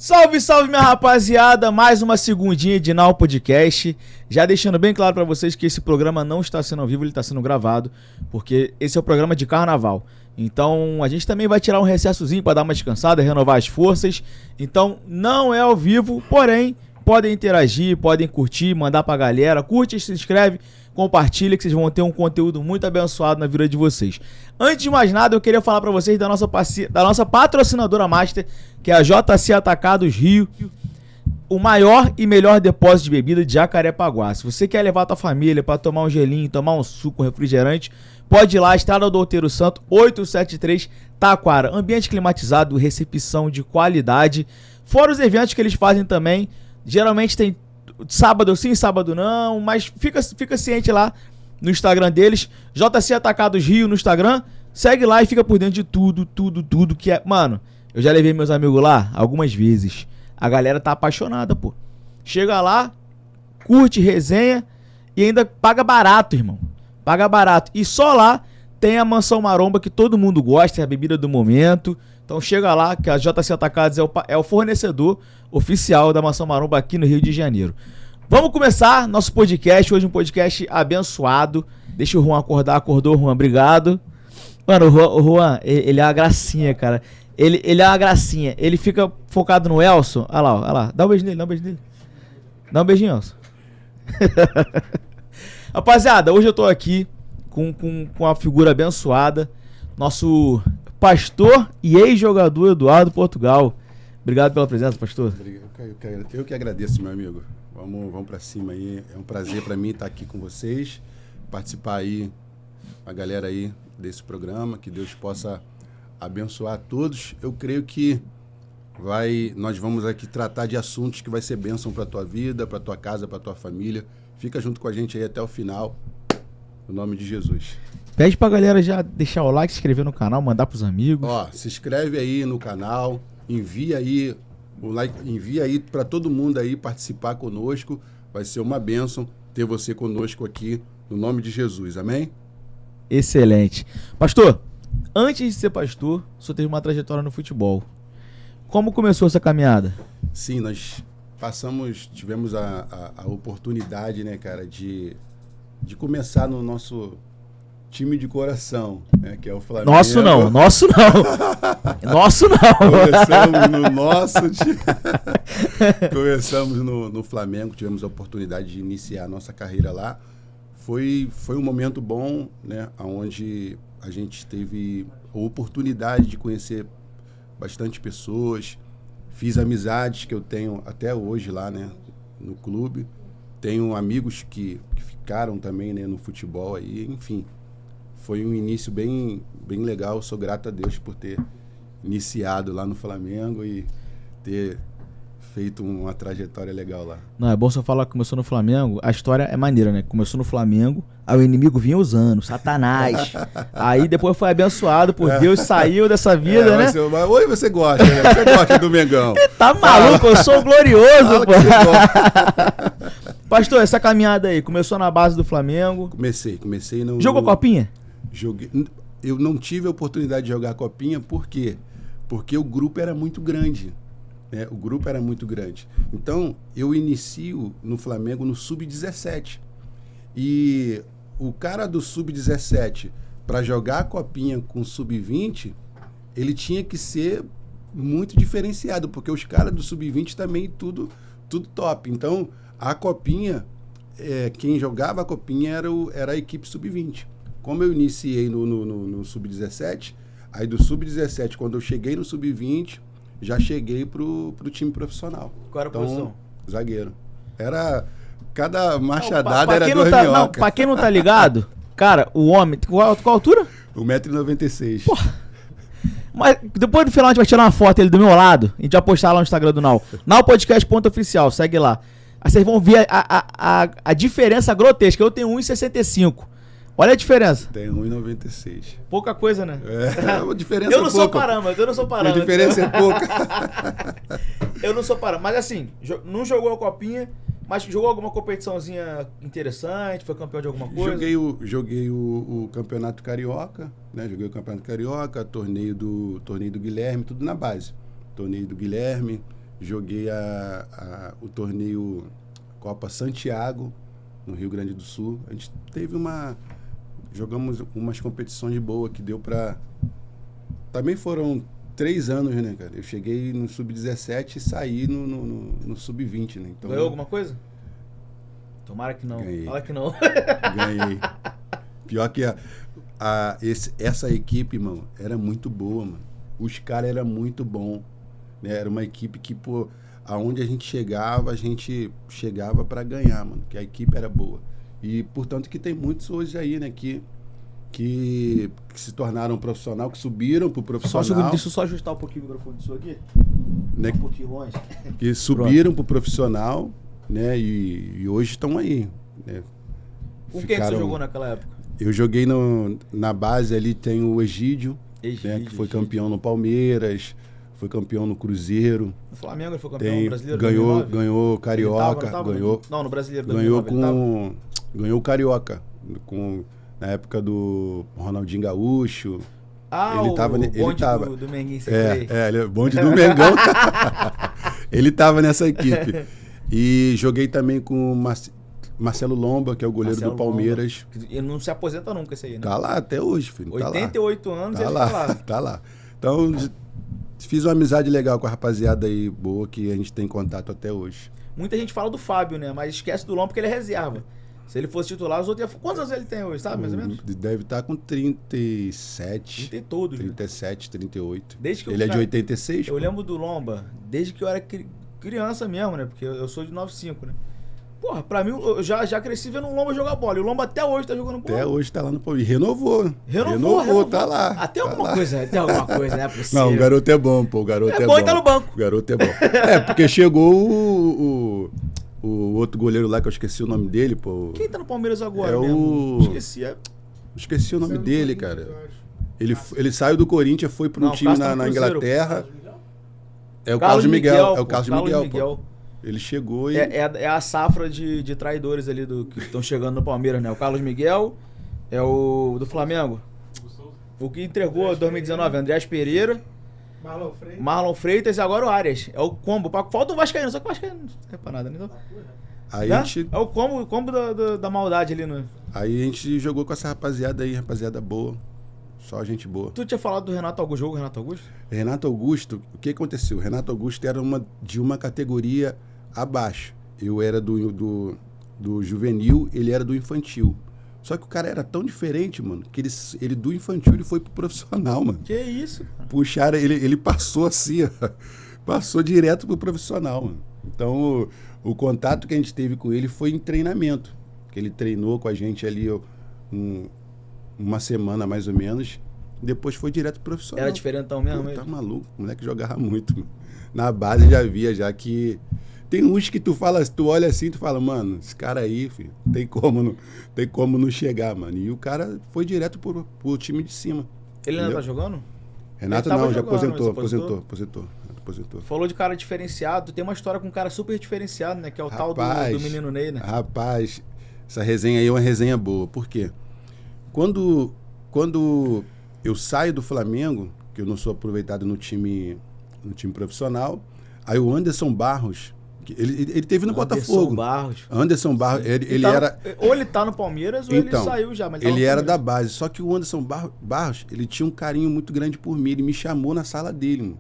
Salve, salve, minha rapaziada, mais uma segundinha de Now Podcast, já deixando bem claro pra vocês que esse programa não está sendo ao vivo, ele está sendo gravado, porque esse é o programa de carnaval, então a gente também vai tirar um recessozinho pra dar uma descansada, renovar as forças, então não é ao vivo, porém, podem interagir, podem curtir, mandar pra galera, curte, se inscreve, compartilha que vocês vão ter um conteúdo muito abençoado na vida de vocês. Antes de mais nada, eu queria falar pra vocês da nossa patrocinadora master, que é a JC Atacados Rio, o maior e melhor depósito de bebida de Jacarepaguá. Se você quer levar a tua família pra tomar um gelinho, tomar um suco, um refrigerante, pode ir lá, Estrada do Outeiro Santo, 873 Taquara. Ambiente climatizado, recepção de qualidade. Fora os eventos que eles fazem também, geralmente tem sábado sim, sábado não, mas fica ciente lá no Instagram deles, JC Atacados Rio no Instagram, segue lá e fica por dentro de tudo que é. Mano, eu já levei meus amigos lá algumas vezes, a galera tá apaixonada, pô. Chega lá, curte, resenha e ainda paga barato, irmão, paga barato. E só lá tem a Mansão Maromba que todo mundo gosta, é a bebida do momento. Então chega lá que a JC Atacados é o fornecedor oficial da Mansão Maromba aqui no Rio de Janeiro. Vamos começar nosso podcast, hoje um podcast abençoado. Deixa o Juan acordar, acordou, Juan, obrigado. Mano, o Juan, ele é uma gracinha, cara. Ele é uma gracinha, ele fica focado no Elson. Olha lá, dá um beijo nele, Dá um beijinho, Elson. Rapaziada, hoje eu tô aqui com uma figura abençoada, nosso pastor e ex-jogador Eduardo Portugal. Obrigado pela presença, pastor. Eu que agradeço, meu amigo. Vamos pra cima aí. É um prazer pra mim estar aqui com vocês, participar aí, a galera aí desse programa, que Deus possa abençoar a todos. Eu creio que nós vamos aqui tratar de assuntos que vai ser bênção pra tua vida, pra tua casa, pra tua família. Fica junto com a gente aí até o final, no nome de Jesus. Pede pra galera já deixar o like, se inscrever no canal, mandar pros amigos. Ó, se inscreve aí no canal, envia aí o like, envia aí para todo mundo aí participar conosco. Vai ser uma bênção ter você conosco aqui, no nome de Jesus. Amém? Excelente. Pastor, antes de ser pastor, o senhor teve uma trajetória no futebol. Como começou essa caminhada? Sim, nós tivemos a oportunidade, né, cara, de começar no nosso time de coração, né, que é o Flamengo. Nosso não. Começamos no nosso time. Começamos no Flamengo, tivemos a oportunidade de iniciar a nossa carreira lá. Foi um momento bom, né, onde a gente teve a oportunidade de conhecer bastante pessoas. Fiz amizades que eu tenho até hoje lá, né, no clube. Tenho amigos que ficaram também, né, no futebol aí, enfim. Foi um início bem legal. Sou grato a Deus por ter iniciado lá no Flamengo e ter feito uma trajetória legal lá. Não, é bom você falar que começou no Flamengo. A história é maneira, né? Começou no Flamengo, aí o inimigo vinha usando, Satanás. Aí depois foi abençoado por Deus, saiu dessa vida, né? Oi, você gosta, né? Você gosta do Mengão. Tá maluco, eu sou glorioso, pô. Pastor, essa caminhada aí, começou na base do Flamengo. Comecei no... Jogou copinha? Joguei. Eu não tive a oportunidade de jogar copinha, por quê? Porque o grupo era muito grande, né? O grupo era muito grande. Então, eu inicio no Flamengo no Sub-17. E o cara do Sub-17, para jogar a copinha com Sub-20, ele tinha que ser muito diferenciado, porque os caras do Sub-20 também tudo top. Então, a copinha, quem jogava a copinha era a equipe Sub-20. Como eu iniciei no Sub-17, aí do Sub-17, quando eu cheguei no Sub-20, já cheguei pro time profissional. Qual era a posição? Zagueiro. Cada machadada era 2 minhocas. Não, pra quem não tá ligado, cara, o homem... Qual altura? 1,96 m. Porra. Mas depois do final a gente vai tirar uma foto ele do meu lado, a gente vai postar lá no Instagram do Now. Nowpodcast.oficial, segue lá. Aí vocês vão ver a diferença grotesca. Eu tenho 1,65 m. Olha a diferença. Tem 1,96. Pouca coisa, né? A diferença eu não sou parâmetro. A diferença é pouca. Eu não sou parâmetro. Mas assim, não jogou a copinha, mas jogou alguma competiçãozinha interessante? Foi campeão de alguma coisa? Joguei o Campeonato Carioca, né? Joguei o Campeonato Carioca, torneio do Guilherme, tudo na base. Torneio do Guilherme. joguei o torneio Copa Santiago, no Rio Grande do Sul. A gente jogamos umas competições boas que deu pra... Também foram 3 anos, né, cara? Eu cheguei no Sub-17 e saí no Sub-20, né? Então, Ganhou alguma coisa? Tomara que não. Ganhei. Fala que não. Ganhei. Pior que essa equipe, mano, era muito boa, mano. Os caras eram muito bons. Né? Era uma equipe que, pô, aonde a gente chegava pra ganhar, mano. Que a equipe era boa. E, portanto, que tem muitos hoje aí, né, que se tornaram profissional, que subiram pro profissional. Só um segundo, deixa eu só ajustar um pouquinho o microfone disso aqui. Né? Um pouquinho longe. Que subiram pro profissional, né? E hoje estão aí. Né? Com quem que você jogou naquela época? Eu joguei na base ali, tem o Egídio, né? Que foi campeão no Palmeiras, foi campeão no Cruzeiro. No Flamengo ele foi campeão no Brasileiro? Ganhou Carioca. No Brasileiro. Ganhou o Carioca. Na época do Ronaldinho Gaúcho. Bonde do Menguinho. Bonde do Mengão. Ele tava nessa equipe. E joguei também com Marcelo Lomba, que é o goleiro do Palmeiras. Lomba. Ele não se aposenta nunca, esse aí, né? Tá lá até hoje, filho. 88 anos tá ele lá. tá lá. Tá lá. Então, fiz uma amizade legal com a rapaziada aí, boa, que a gente tem contato até hoje. Muita gente fala do Fábio, né? Mas esquece do Lomba porque ele é reserva. Se ele fosse titular, os outros iam... Quantos anos ele tem hoje, sabe, mais ou menos? Deve estar com 37. 30 e todos. 37, 38. Desde que ele é de 86, Eu lembro do Lomba, desde que eu era criança mesmo, né? Porque eu sou de 95, né? Porra, pra mim, eu já cresci vendo o Lomba jogar bola. E o Lomba até hoje tá jogando bola. Até hoje tá lá no Palmeiras. Renovou, tá lá. Até tá alguma lá. coisa, não é possível. Não, o garoto é bom, pô. O garoto é bom bom. e tá no banco. O garoto é bom. Porque chegou o outro goleiro lá, que eu esqueci o nome dele, pô. Quem tá no Palmeiras agora mesmo? Esqueci o nome dele, cara. Ele saiu do Corinthians, foi para um time na Inglaterra. É o Carlos Miguel. É o Carlos Miguel. Ele chegou e... É a safra de traidores ali que estão chegando no Palmeiras, né? O Carlos Miguel, é o do Flamengo. O que entregou em 2019, Andrés Pereira, Marlon Freitas e agora o Arias. É o combo. Falta o Vascaíno, só que o Vascaíno não serve pra nada, né? Então, aí é o combo da maldade ali, né? Aí a gente jogou com essa rapaziada aí, rapaziada boa. Só gente boa. Tu tinha falado do Renato Augusto, Renato Augusto? Renato Augusto, o que aconteceu? O Renato Augusto era de uma categoria abaixo. Eu era do juvenil, ele era do infantil. Só que o cara era tão diferente, mano, que ele do infantil ele foi pro profissional, mano. Que isso? Puxaram, ele passou assim, ó, passou direto pro profissional, mano. Então, o contato que a gente teve com ele foi em treinamento. Que ele treinou com a gente ali uma semana, mais ou menos. Depois foi direto pro profissional. Era diferentão mesmo? Pô, tá maluco, o moleque jogava muito, mano. Na base já via, já que... Tem uns que tu olha assim, tu fala, mano, esse cara aí, filho, tem como não chegar, mano. E o cara foi direto pro time de cima. Ele ainda tá jogando? Renato não, já aposentou. Falou de cara diferenciado, tem uma história com um cara super diferenciado, né? Que é o tal do menino Ney, né? Rapaz, essa resenha aí é uma resenha boa. Por quê? Quando eu saio do Flamengo, que eu não sou aproveitado no time profissional, aí o Anderson Barros, ele teve no Botafogo. Anderson Barros, ele era... Ou ele tá no Palmeiras ou ele saiu já. Mas ele era da base, só que o Anderson Barros, ele tinha um carinho muito grande por mim, ele me chamou na sala dele, mano.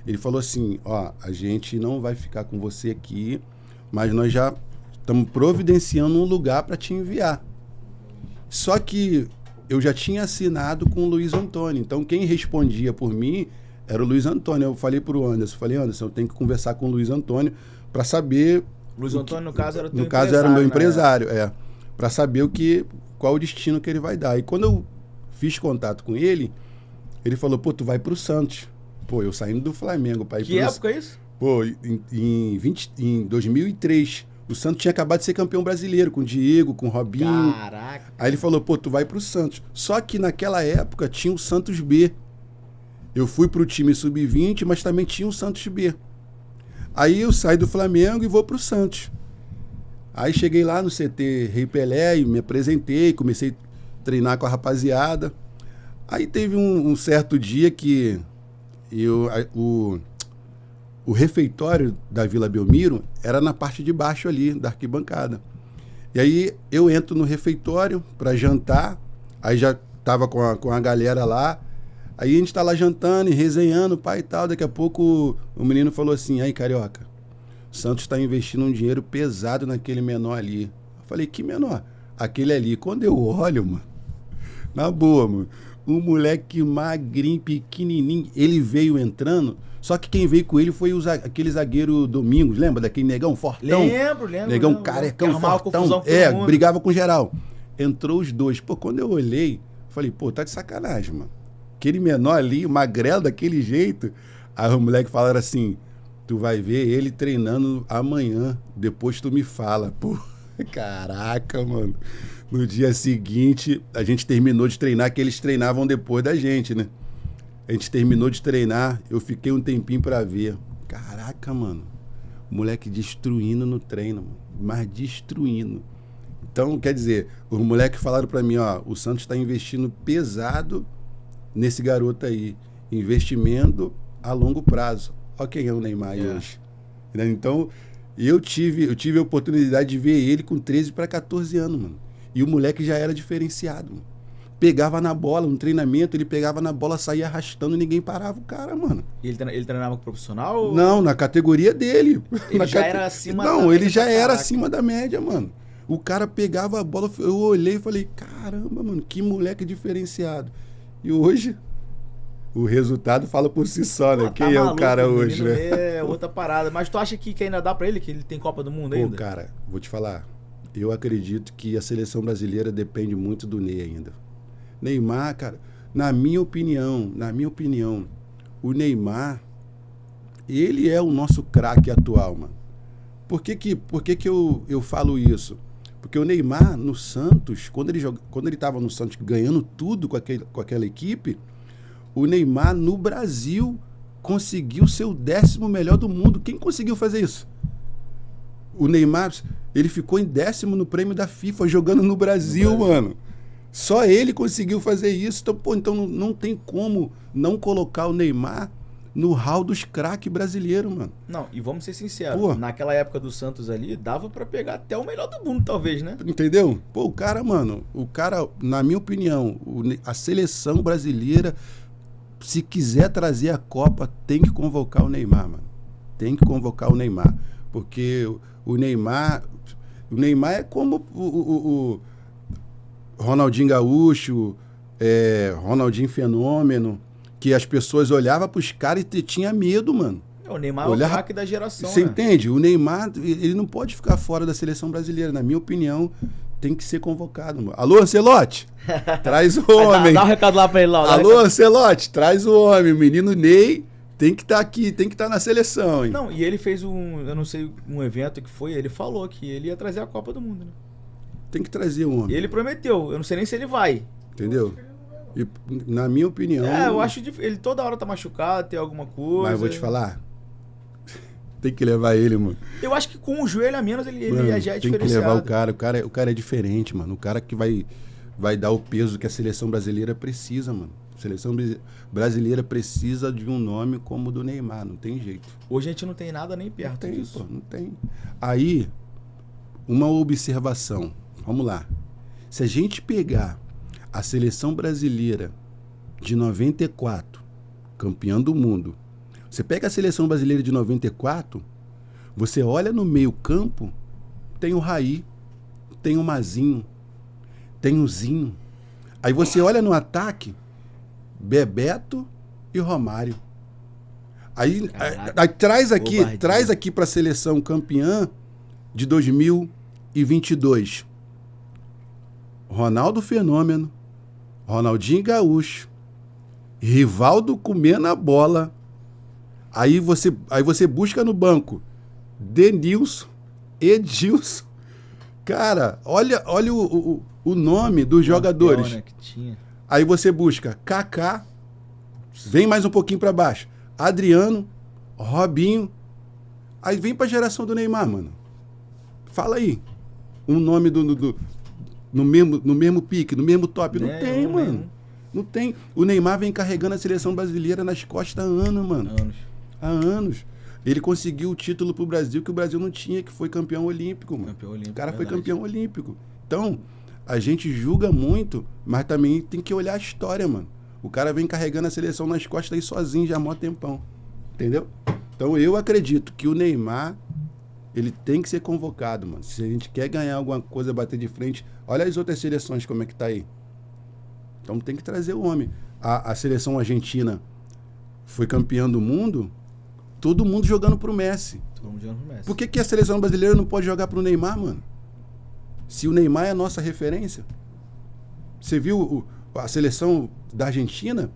Ele falou assim, ó, a gente não vai ficar com você aqui, mas nós já estamos providenciando um lugar para te enviar. Só que eu já tinha assinado com o Luiz Antônio, então quem respondia por mim era o Luiz Antônio. Eu falei pro Anderson, Anderson, eu tenho que conversar com o Luiz Antônio para saber... Luiz Antônio, no caso, era teu empresário. No caso, era o meu empresário, para saber qual o destino que ele vai dar. E quando eu fiz contato com ele, ele falou, pô, tu vai pro Santos. Pô, eu saindo do Flamengo para ir pro... Que época é isso? Pô, em 2003, o Santos tinha acabado de ser campeão brasileiro, com o Diego, com o Robinho. Caraca! Aí ele falou, pô, tu vai pro Santos. Só que naquela época tinha o Santos B. Eu fui pro time sub-20, mas também tinha o Santos B. Aí eu saí do Flamengo e vou pro Santos. Aí cheguei lá no CT Rei Pelé e me apresentei, comecei a treinar com a rapaziada. Aí teve um certo dia que o refeitório da Vila Belmiro era na parte de baixo ali, da arquibancada. E aí eu entro no refeitório para jantar, aí já tava com a galera lá, aí a gente tá lá jantando e resenhando, pai e tal, daqui a pouco o menino falou assim, aí Carioca, o Santos tá investindo um dinheiro pesado naquele menor ali. Eu falei, que menor? Aquele ali. Quando eu olho, mano, na boa, mano, um moleque magrinho, pequenininho, ele veio entrando, só que quem veio com ele foi aquele zagueiro Domingos, lembra daquele negão fortão? Lembro. Negão carecão, fortão. Brigava com geral. Entrou os dois. Pô, quando eu olhei, falei, pô, tá de sacanagem, mano. Aquele menor ali, magrelo daquele jeito. Aí o moleque falaram assim, tu vai ver ele treinando amanhã, depois tu me fala. Pô, caraca, mano. No dia seguinte, a gente terminou de treinar, que eles treinavam depois da gente, né? A gente terminou de treinar, eu fiquei um tempinho pra ver. Caraca, mano. O moleque destruindo no treino, mano. Mas destruindo. Então, quer dizer, os moleques falaram pra mim, ó, o Santos tá investindo pesado nesse garoto aí. Investimento a longo prazo. Olha quem é o Neymar hoje. Então, eu tive a oportunidade de ver ele com 13 para 14 anos, mano. E o moleque já era diferenciado, mano. Pegava na bola, no treinamento, ele pegava na bola, saía arrastando e ninguém parava o cara, mano. E ele treinava com profissional? Ou... Não, na categoria dele. Ele já era acima da média? Não, ele já era caraca. acima da média, mano. O cara pegava a bola, eu olhei e falei, caramba, mano, que moleque diferenciado. E hoje, o resultado fala por si só, né? Quem é o cara hoje, né? É outra parada. Mas tu acha que ainda dá pra ele, que ele tem Copa do Mundo ainda? Pô, cara, vou te falar. Eu acredito que a seleção brasileira depende muito do Ney ainda. Neymar, cara, na minha opinião, o Neymar, ele é o nosso craque atual, mano. Por que eu falo isso? Porque o Neymar, no Santos, quando ele estava no Santos ganhando tudo com aquela equipe, o Neymar, no Brasil, conseguiu ser o 10º melhor do mundo. Quem conseguiu fazer isso? O Neymar, ele ficou em 10º no prêmio da FIFA, jogando no Brasil, mano. Só ele conseguiu fazer isso. Então, pô, não tem como não colocar o Neymar no hall dos craques brasileiros, mano. Não, e vamos ser sinceros, naquela época do Santos ali, dava pra pegar até o melhor do mundo, talvez, né? Entendeu? Pô, o cara, na minha opinião, a seleção brasileira, se quiser trazer a Copa, tem que convocar o Neymar, mano. Tem que convocar o Neymar. Porque o Neymar é como o Ronaldinho Gaúcho, Ronaldinho Fenômeno, que as pessoas olhavam pros caras e tinha medo, mano. O Neymar é o craque da geração, Você né? entende? O Neymar, ele não pode ficar fora da seleção brasileira. Na minha opinião, tem que ser convocado, mano. Alô, Ancelotti? Traz o homem. Dá um recado lá pra ele lá. Alô, Ancelotti? Traz o homem. O menino Ney tem que estar aqui, tem que estar na seleção, hein? Não, e ele fez eu não sei, um evento que foi, ele falou que ele ia trazer a Copa do Mundo, né? Tem que trazer o homem. Ele prometeu, eu não sei nem se ele vai. Entendeu? E, na minha opinião... eu acho que ele toda hora tá machucado, tem alguma coisa. Mas eu vou te falar, tem que levar ele, mano. Eu acho que com o joelho a menos ele mano, já é tem diferenciado. Tem que levar o cara é diferente, mano. O cara que vai dar o peso que a seleção brasileira precisa, mano. A seleção brasileira precisa de um nome como o do Neymar, não tem jeito. Hoje a gente não tem nada nem perto disso. Pô, não tem. Aí, uma observação. Vamos lá. Se a gente pegar a seleção brasileira de 94, campeã do mundo, você pega a seleção brasileira de 94, você olha no meio campo, tem o Raí, tem o Mazinho, tem o Zinho. Aí você olha no ataque, Bebeto e Romário. Aí traz aqui para a seleção campeã de 2022. Ronaldo Fenômeno, Ronaldinho Gaúcho, Rivaldo comendo a bola. Aí você busca no banco Denilson, Edilson. Cara, olha o nome dos jogadores. Né, que tinha. Aí você busca Kaká, vem mais um pouquinho para baixo, Adriano, Robinho. Aí vem para a geração do Neymar, mano. Fala aí. Um nome no mesmo pique, no mesmo top. Não tem, mano. Não tem. O Neymar vem carregando a seleção brasileira nas costas há anos, mano. Há anos. Ele conseguiu o título pro Brasil que o Brasil não tinha, que foi campeão olímpico, mano. Campeão olímpico, O cara foi verdade. campeão olímpico. Então, a gente julga muito, mas também tem que olhar a história, mano. O cara vem carregando a seleção nas costas aí sozinho já há mó tempão. Entendeu? Então, eu acredito que o Neymar, ele tem que ser convocado, mano. Se a gente quer ganhar alguma coisa, bater de frente, olha as outras seleções como é que tá aí. Então, tem que trazer o homem. A seleção argentina foi campeã do mundo, todo mundo jogando pro Messi. Todo mundo jogando pro Messi. Por que a seleção brasileira não pode jogar pro Neymar, mano? Se o Neymar é a nossa referência. Você viu a seleção da Argentina?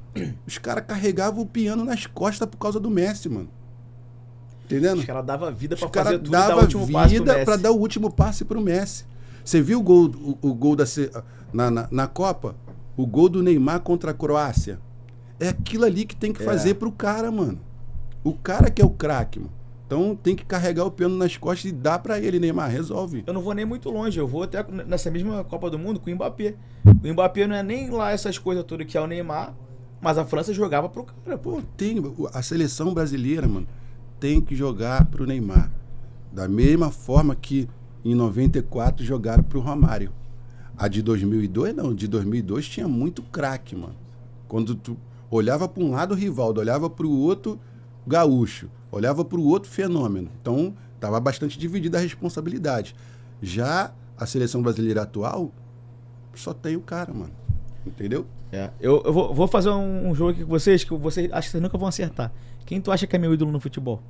Os caras carregavam o piano nas costas por causa do Messi, mano. Entendendo? Os caras davam vida pra Os fazer caras tudo e dar o davam último passo pro vida Messi. pra dar o último passe pro Messi. Você viu o gol na Copa? O gol do Neymar contra a Croácia? É aquilo ali que tem que fazer pro cara, mano. O cara que é o craque, mano. Então tem que carregar o piano nas costas e dar pra ele, Neymar, resolve. Eu não vou nem muito longe, eu vou até nessa mesma Copa do Mundo com o Mbappé. O Mbappé não é nem lá essas coisas todas que é o Neymar, mas a França jogava pro cara, pô. Pô, a seleção brasileira, mano, tem que jogar pro Neymar. Da mesma forma que em 94 jogaram pro Romário. A de 2002, não. De 2002 tinha muito craque, mano. Quando tu olhava pra um lado o Rivaldo, olhava pro outro Gaúcho, olhava pro outro Fenômeno. Então, tava bastante dividida a responsabilidade. Já a seleção brasileira atual, só tem o cara, mano. Entendeu? Eu vou fazer um jogo aqui com vocês que vocês acho que vocês nunca vão acertar. Quem tu acha que é meu ídolo no futebol?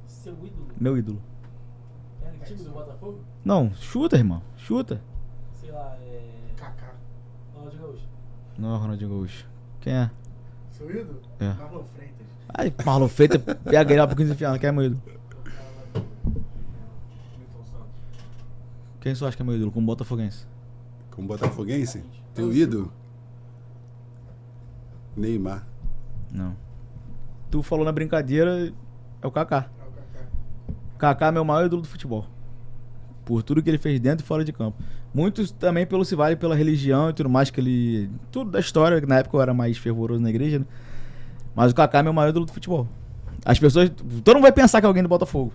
Seu ídolo? Meu ídolo. É antigo do Botafogo? Não, chuta, irmão. Chuta. Sei lá, Kaká. Ronaldinho Gaúcho. Não, Ronaldinho Gaúcho. Quem é? Seu ídolo? É. Marlon Freitas. Ai, Marlon Freitas, pega ele lá pro 15 enfiando. Quem é meu ídolo? Milton Santos. Quem você acha que é meu ídolo como botafoguense? Como botafoguense, teu ídolo? Neymar. Não. Tu falou na brincadeira, é o Kaká. É o Kaká. Kaká é meu maior ídolo do futebol. Por tudo que ele fez dentro e fora de campo. Muitos também pelo se vale pela religião e tudo mais que ele... Tudo da história, que na época eu era mais fervoroso na igreja, né? Mas o Kaká é meu maior ídolo do futebol. As pessoas... Todo mundo vai pensar que é alguém do Botafogo.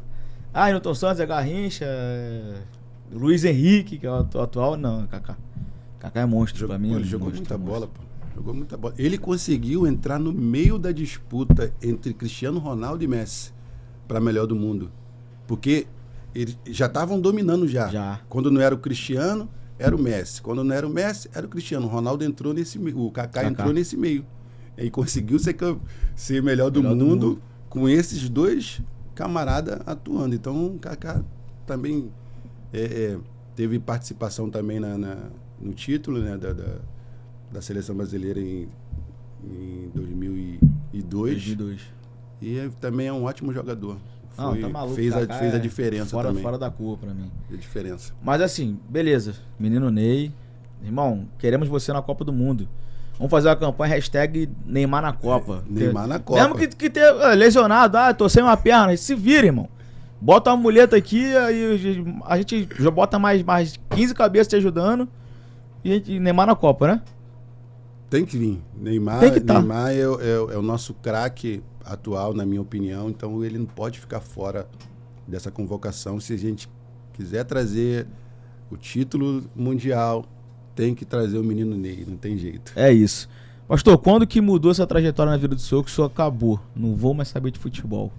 Ah, Newton Santos é Garrincha, Luiz Henrique, que é o atual. Não, é Kaká. Kaká é monstro pra mim. Ele jogou muita bola, pô. Jogou muita bola. Ele conseguiu entrar no meio da disputa entre Cristiano Ronaldo e Messi para melhor do mundo. Porque eles já estavam dominando já. Quando não era o Cristiano, era o Messi. Quando não era o Messi, era o Cristiano. O Ronaldo entrou nesse meio. O Kaká entrou nesse meio. E conseguiu ser melhor do mundo com esses dois camaradas atuando. Então o Kaká também teve participação também no título, né, da seleção brasileira em 2002. E também é um ótimo jogador. Não, tá maluco. Fez a diferença também. Fora da curva pra mim. Fez a diferença. Mas assim, beleza. Menino Ney. Irmão, queremos você na Copa do Mundo. Vamos fazer uma campanha hashtag Neymar na Copa. Neymar na Copa. Mesmo que ter lesionado, tô sem uma perna, se vira, irmão. Bota uma muleta aqui, aí a gente já bota mais 15 cabeças te ajudando. E Neymar na Copa, né? Tem que vir. Neymar é o nosso craque atual, na minha opinião. Então ele não pode ficar fora dessa convocação. Se a gente quiser trazer o título mundial, tem que trazer o menino Ney. Não tem jeito. É isso. Pastor, quando que mudou essa trajetória na vida do senhor que o senhor acabou? Não vou mais saber de futebol.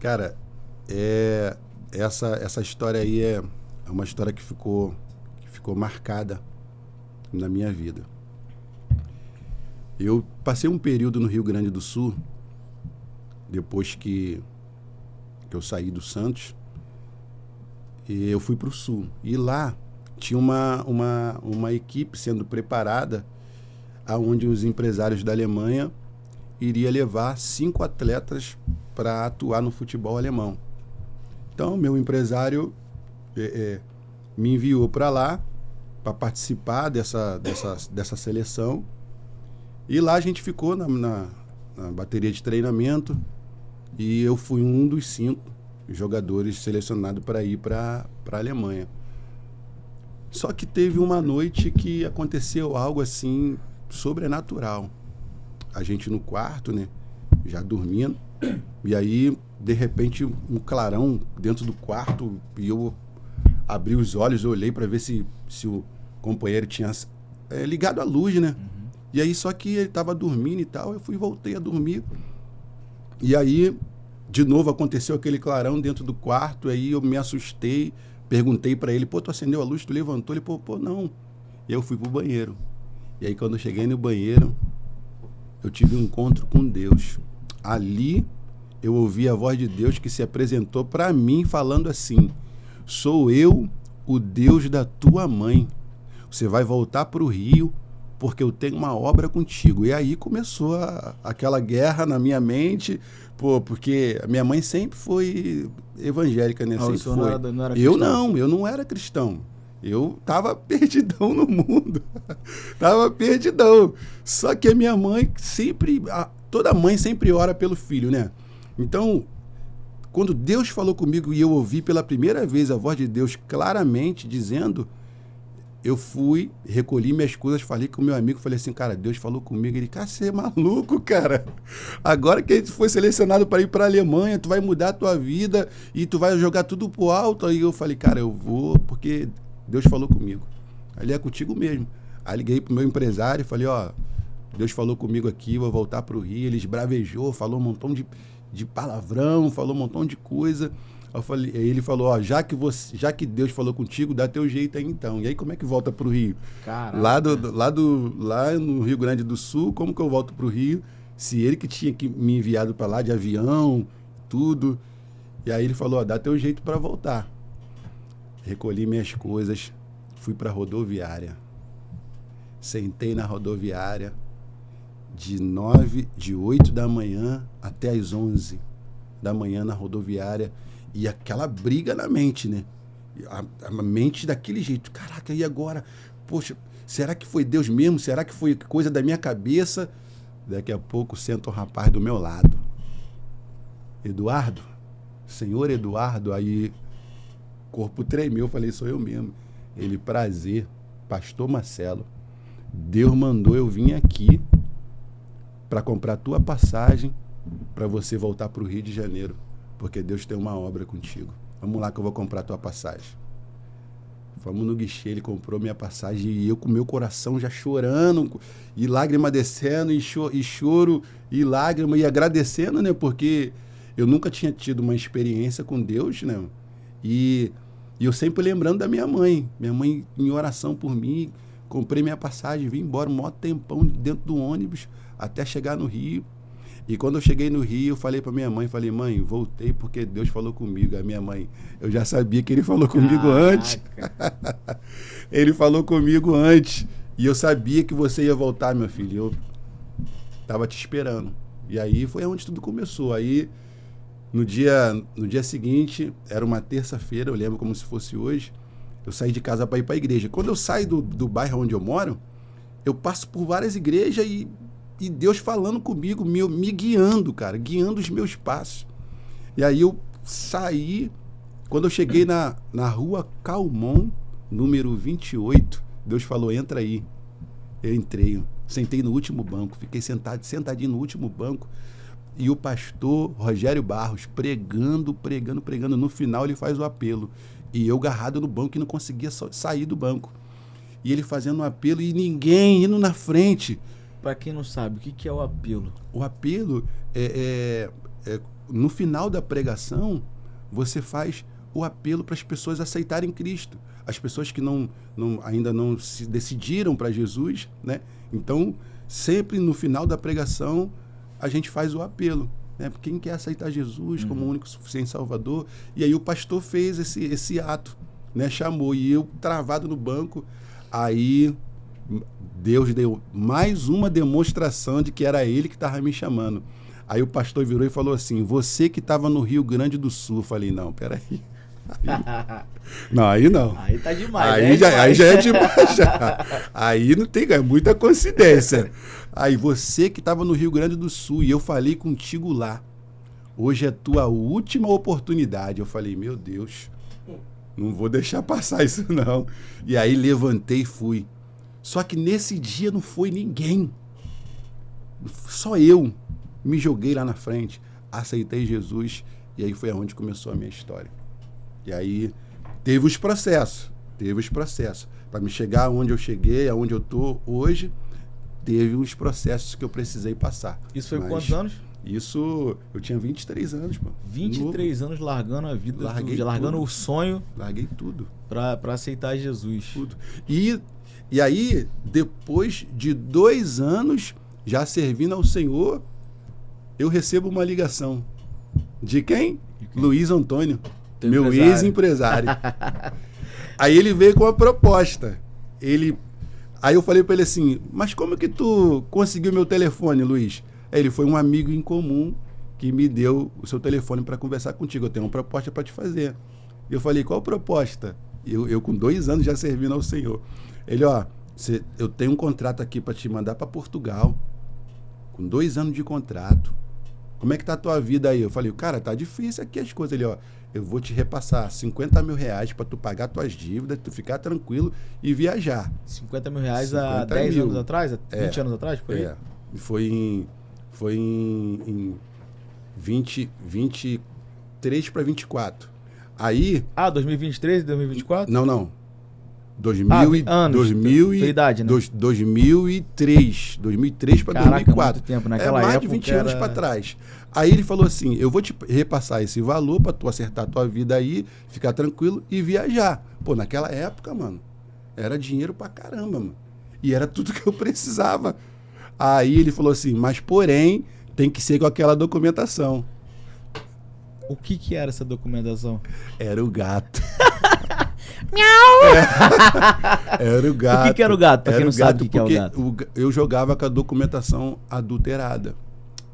Cara, essa história aí é uma história que ficou marcada na minha vida. Eu passei um período no Rio Grande do Sul, depois que eu saí do Santos, e eu fui para o Sul. E lá tinha uma equipe sendo preparada, aonde os empresários da Alemanha iriam levar 5 atletas para atuar no futebol alemão. Então, meu empresário me enviou para lá para participar dessa seleção. E lá a gente ficou na bateria de treinamento e eu fui um dos 5 jogadores selecionados para ir para a Alemanha. Só que teve uma noite que aconteceu algo assim sobrenatural. A gente no quarto, né? já dormindo. E aí, de repente, um clarão dentro do quarto, e eu abri os olhos, eu olhei para ver se o companheiro tinha ligado a luz, né? E aí, só que ele estava dormindo e tal, eu voltei a dormir. E aí, de novo, aconteceu aquele clarão dentro do quarto, aí eu me assustei, perguntei para ele, pô, tu acendeu a luz, tu levantou? Ele, pô, não. E eu fui pro banheiro. E aí, quando eu cheguei no banheiro, eu tive um encontro com Deus. Ali, eu ouvi a voz de Deus que se apresentou para mim falando assim: sou eu, o Deus da tua mãe. Você vai voltar para o Rio porque eu tenho uma obra contigo. E aí começou aquela guerra na minha mente, porque a minha mãe sempre foi evangélica, né? Sempre foi. Não era Eu não era cristão. Eu tava perdidão no mundo. Tava perdidão. Só que a minha mãe sempre... Toda mãe sempre ora pelo filho, né? Então, quando Deus falou comigo e eu ouvi pela primeira vez a voz de Deus claramente dizendo, eu fui, recolhi minhas coisas, falei com o meu amigo, falei assim, cara, Deus falou comigo. Ele, cara, você é maluco, cara. Agora que a gente foi selecionado para ir para a Alemanha, tu vai mudar a tua vida e tu vai jogar tudo pro alto. Aí eu falei, cara, eu vou porque Deus falou comigo. Aí ele é contigo mesmo. Aí liguei pro meu empresário e falei, ó, Deus falou comigo aqui, vou voltar pro Rio. Ele esbravejou, falou um montão de palavrão, falou um montão de coisa. Aí ele falou, ó, já que Deus falou contigo, dá teu jeito aí então. E aí como é que volta pro Rio? Caraca. Lá no Rio Grande do Sul, como que eu volto pro Rio? Se ele que tinha que me enviado para lá de avião, tudo. E aí ele falou, ó, dá teu jeito para voltar. Recolhi minhas coisas, fui para a rodoviária. Sentei na rodoviária de 8 da manhã até as 11 da manhã na rodoviária. E aquela briga na mente, né? A mente daquele jeito. Caraca, e agora? Poxa, será que foi Deus mesmo? Será que foi coisa da minha cabeça? Daqui a pouco senta um rapaz do meu lado. Eduardo? Senhor Eduardo? Aí, corpo tremeu, eu falei, sou eu mesmo. Ele, prazer, pastor Marcelo. Deus mandou eu vir aqui para comprar tua passagem para você voltar para o Rio de Janeiro. Porque Deus tem uma obra contigo. Vamos lá que eu vou comprar tua passagem. Fomos no guichê, ele comprou minha passagem e eu com meu coração já chorando, e lágrima descendo, e choro, e lágrima, e agradecendo, né? Porque eu nunca tinha tido uma experiência com Deus, né? E eu sempre lembrando da minha mãe em oração por mim, comprei minha passagem, vim embora um maior tempão dentro do ônibus até chegar no Rio. E quando eu cheguei no Rio, eu falei para minha mãe, mãe, voltei porque Deus falou comigo. A minha mãe, eu já sabia que ele falou comigo antes. Ele falou comigo antes. E eu sabia que você ia voltar, meu filho. Eu estava te esperando. E aí foi onde tudo começou. Aí, no dia seguinte, era uma terça-feira, eu lembro como se fosse hoje, eu saí de casa para ir para a igreja. Quando eu saio do bairro onde eu moro, eu passo por várias igrejas e Deus falando comigo, me guiando, cara, guiando os meus passos. E aí eu saí, quando eu cheguei na rua Calmon, número 28, Deus falou, entra aí. Eu entrei, sentei no último banco, fiquei sentadinho no último banco, e o pastor Rogério Barros pregando. No final ele faz o apelo, e eu agarrado no banco e não conseguia sair do banco. E ele fazendo um apelo e ninguém indo na frente. Para quem não sabe, o que é o apelo? O apelo no final da pregação, você faz o apelo para as pessoas aceitarem Cristo. As pessoas que ainda não se decidiram para Jesus, né? Então, sempre no final da pregação, a gente faz o apelo, né? Quem quer aceitar Jesus como o único suficiente Salvador? E aí o pastor fez esse ato, né? Chamou, e eu travado no banco, aí Deus deu mais uma demonstração de que era ele que estava me chamando. Aí o pastor virou e falou assim, você que estava no Rio Grande do Sul. Eu falei, não, peraí. Não, aí não. Aí tá demais, aí, né? Aí já é demais. Aí não tem, é muita coincidência. Aí você que estava no Rio Grande do Sul e eu falei contigo lá. Hoje é tua última oportunidade. Eu falei, meu Deus, não vou deixar passar isso não. E aí levantei e fui. Só que nesse dia não foi ninguém. Só eu. me joguei lá na frente, aceitei Jesus, e aí foi aonde começou a minha história. E aí teve os processos. Para me chegar onde eu cheguei, aonde eu tô hoje, teve os processos que eu precisei passar. Isso foi com Mas quantos anos? Isso, eu tinha 23 anos, pô. 23 anos largando a vida, largando tudo. o sonho Larguei tudo. pra aceitar Jesus. Tudo. E aí, depois de 2 anos já servindo ao Senhor, eu recebo uma ligação. De quem? Luiz Antônio, Teu meu empresário. ex-empresário. Aí ele veio com a proposta. Aí eu falei para ele assim, mas como que tu conseguiu meu telefone, Luiz? Aí ele foi um amigo em comum que me deu o seu telefone para conversar contigo. Eu tenho uma proposta para te fazer. Eu falei, qual proposta? Eu com 2 anos já servindo ao Senhor. Ele, eu tenho um contrato aqui para te mandar para Portugal, com 2 anos de contrato. Como é que tá a tua vida aí? Eu falei, cara, tá difícil aqui as coisas. Ele, eu vou te repassar 50 mil reais para tu pagar tuas dívidas, tu ficar tranquilo e viajar. 50 mil reais há 50 10 mil. anos atrás? Há 20 anos atrás? Por aí? Foi em 23 para 24. Aí... 2023 e 2024? Não. Anos. 2000 Tua idade, né? 2003 para Caraca, 2004. muito tempo. Naquela mais época de 20 anos para trás. Aí ele falou assim, eu vou te repassar esse valor para tu acertar a tua vida aí, ficar tranquilo e viajar. Pô, naquela época, mano, era dinheiro pra caramba, mano. E era tudo que eu precisava. Aí ele falou assim, mas porém, tem que ser com aquela documentação. O que era essa documentação? Era o gato. Miau! Era o gato. O que era o gato? Pra quem não sabe o que é o porque gato. eu jogava com a documentação adulterada.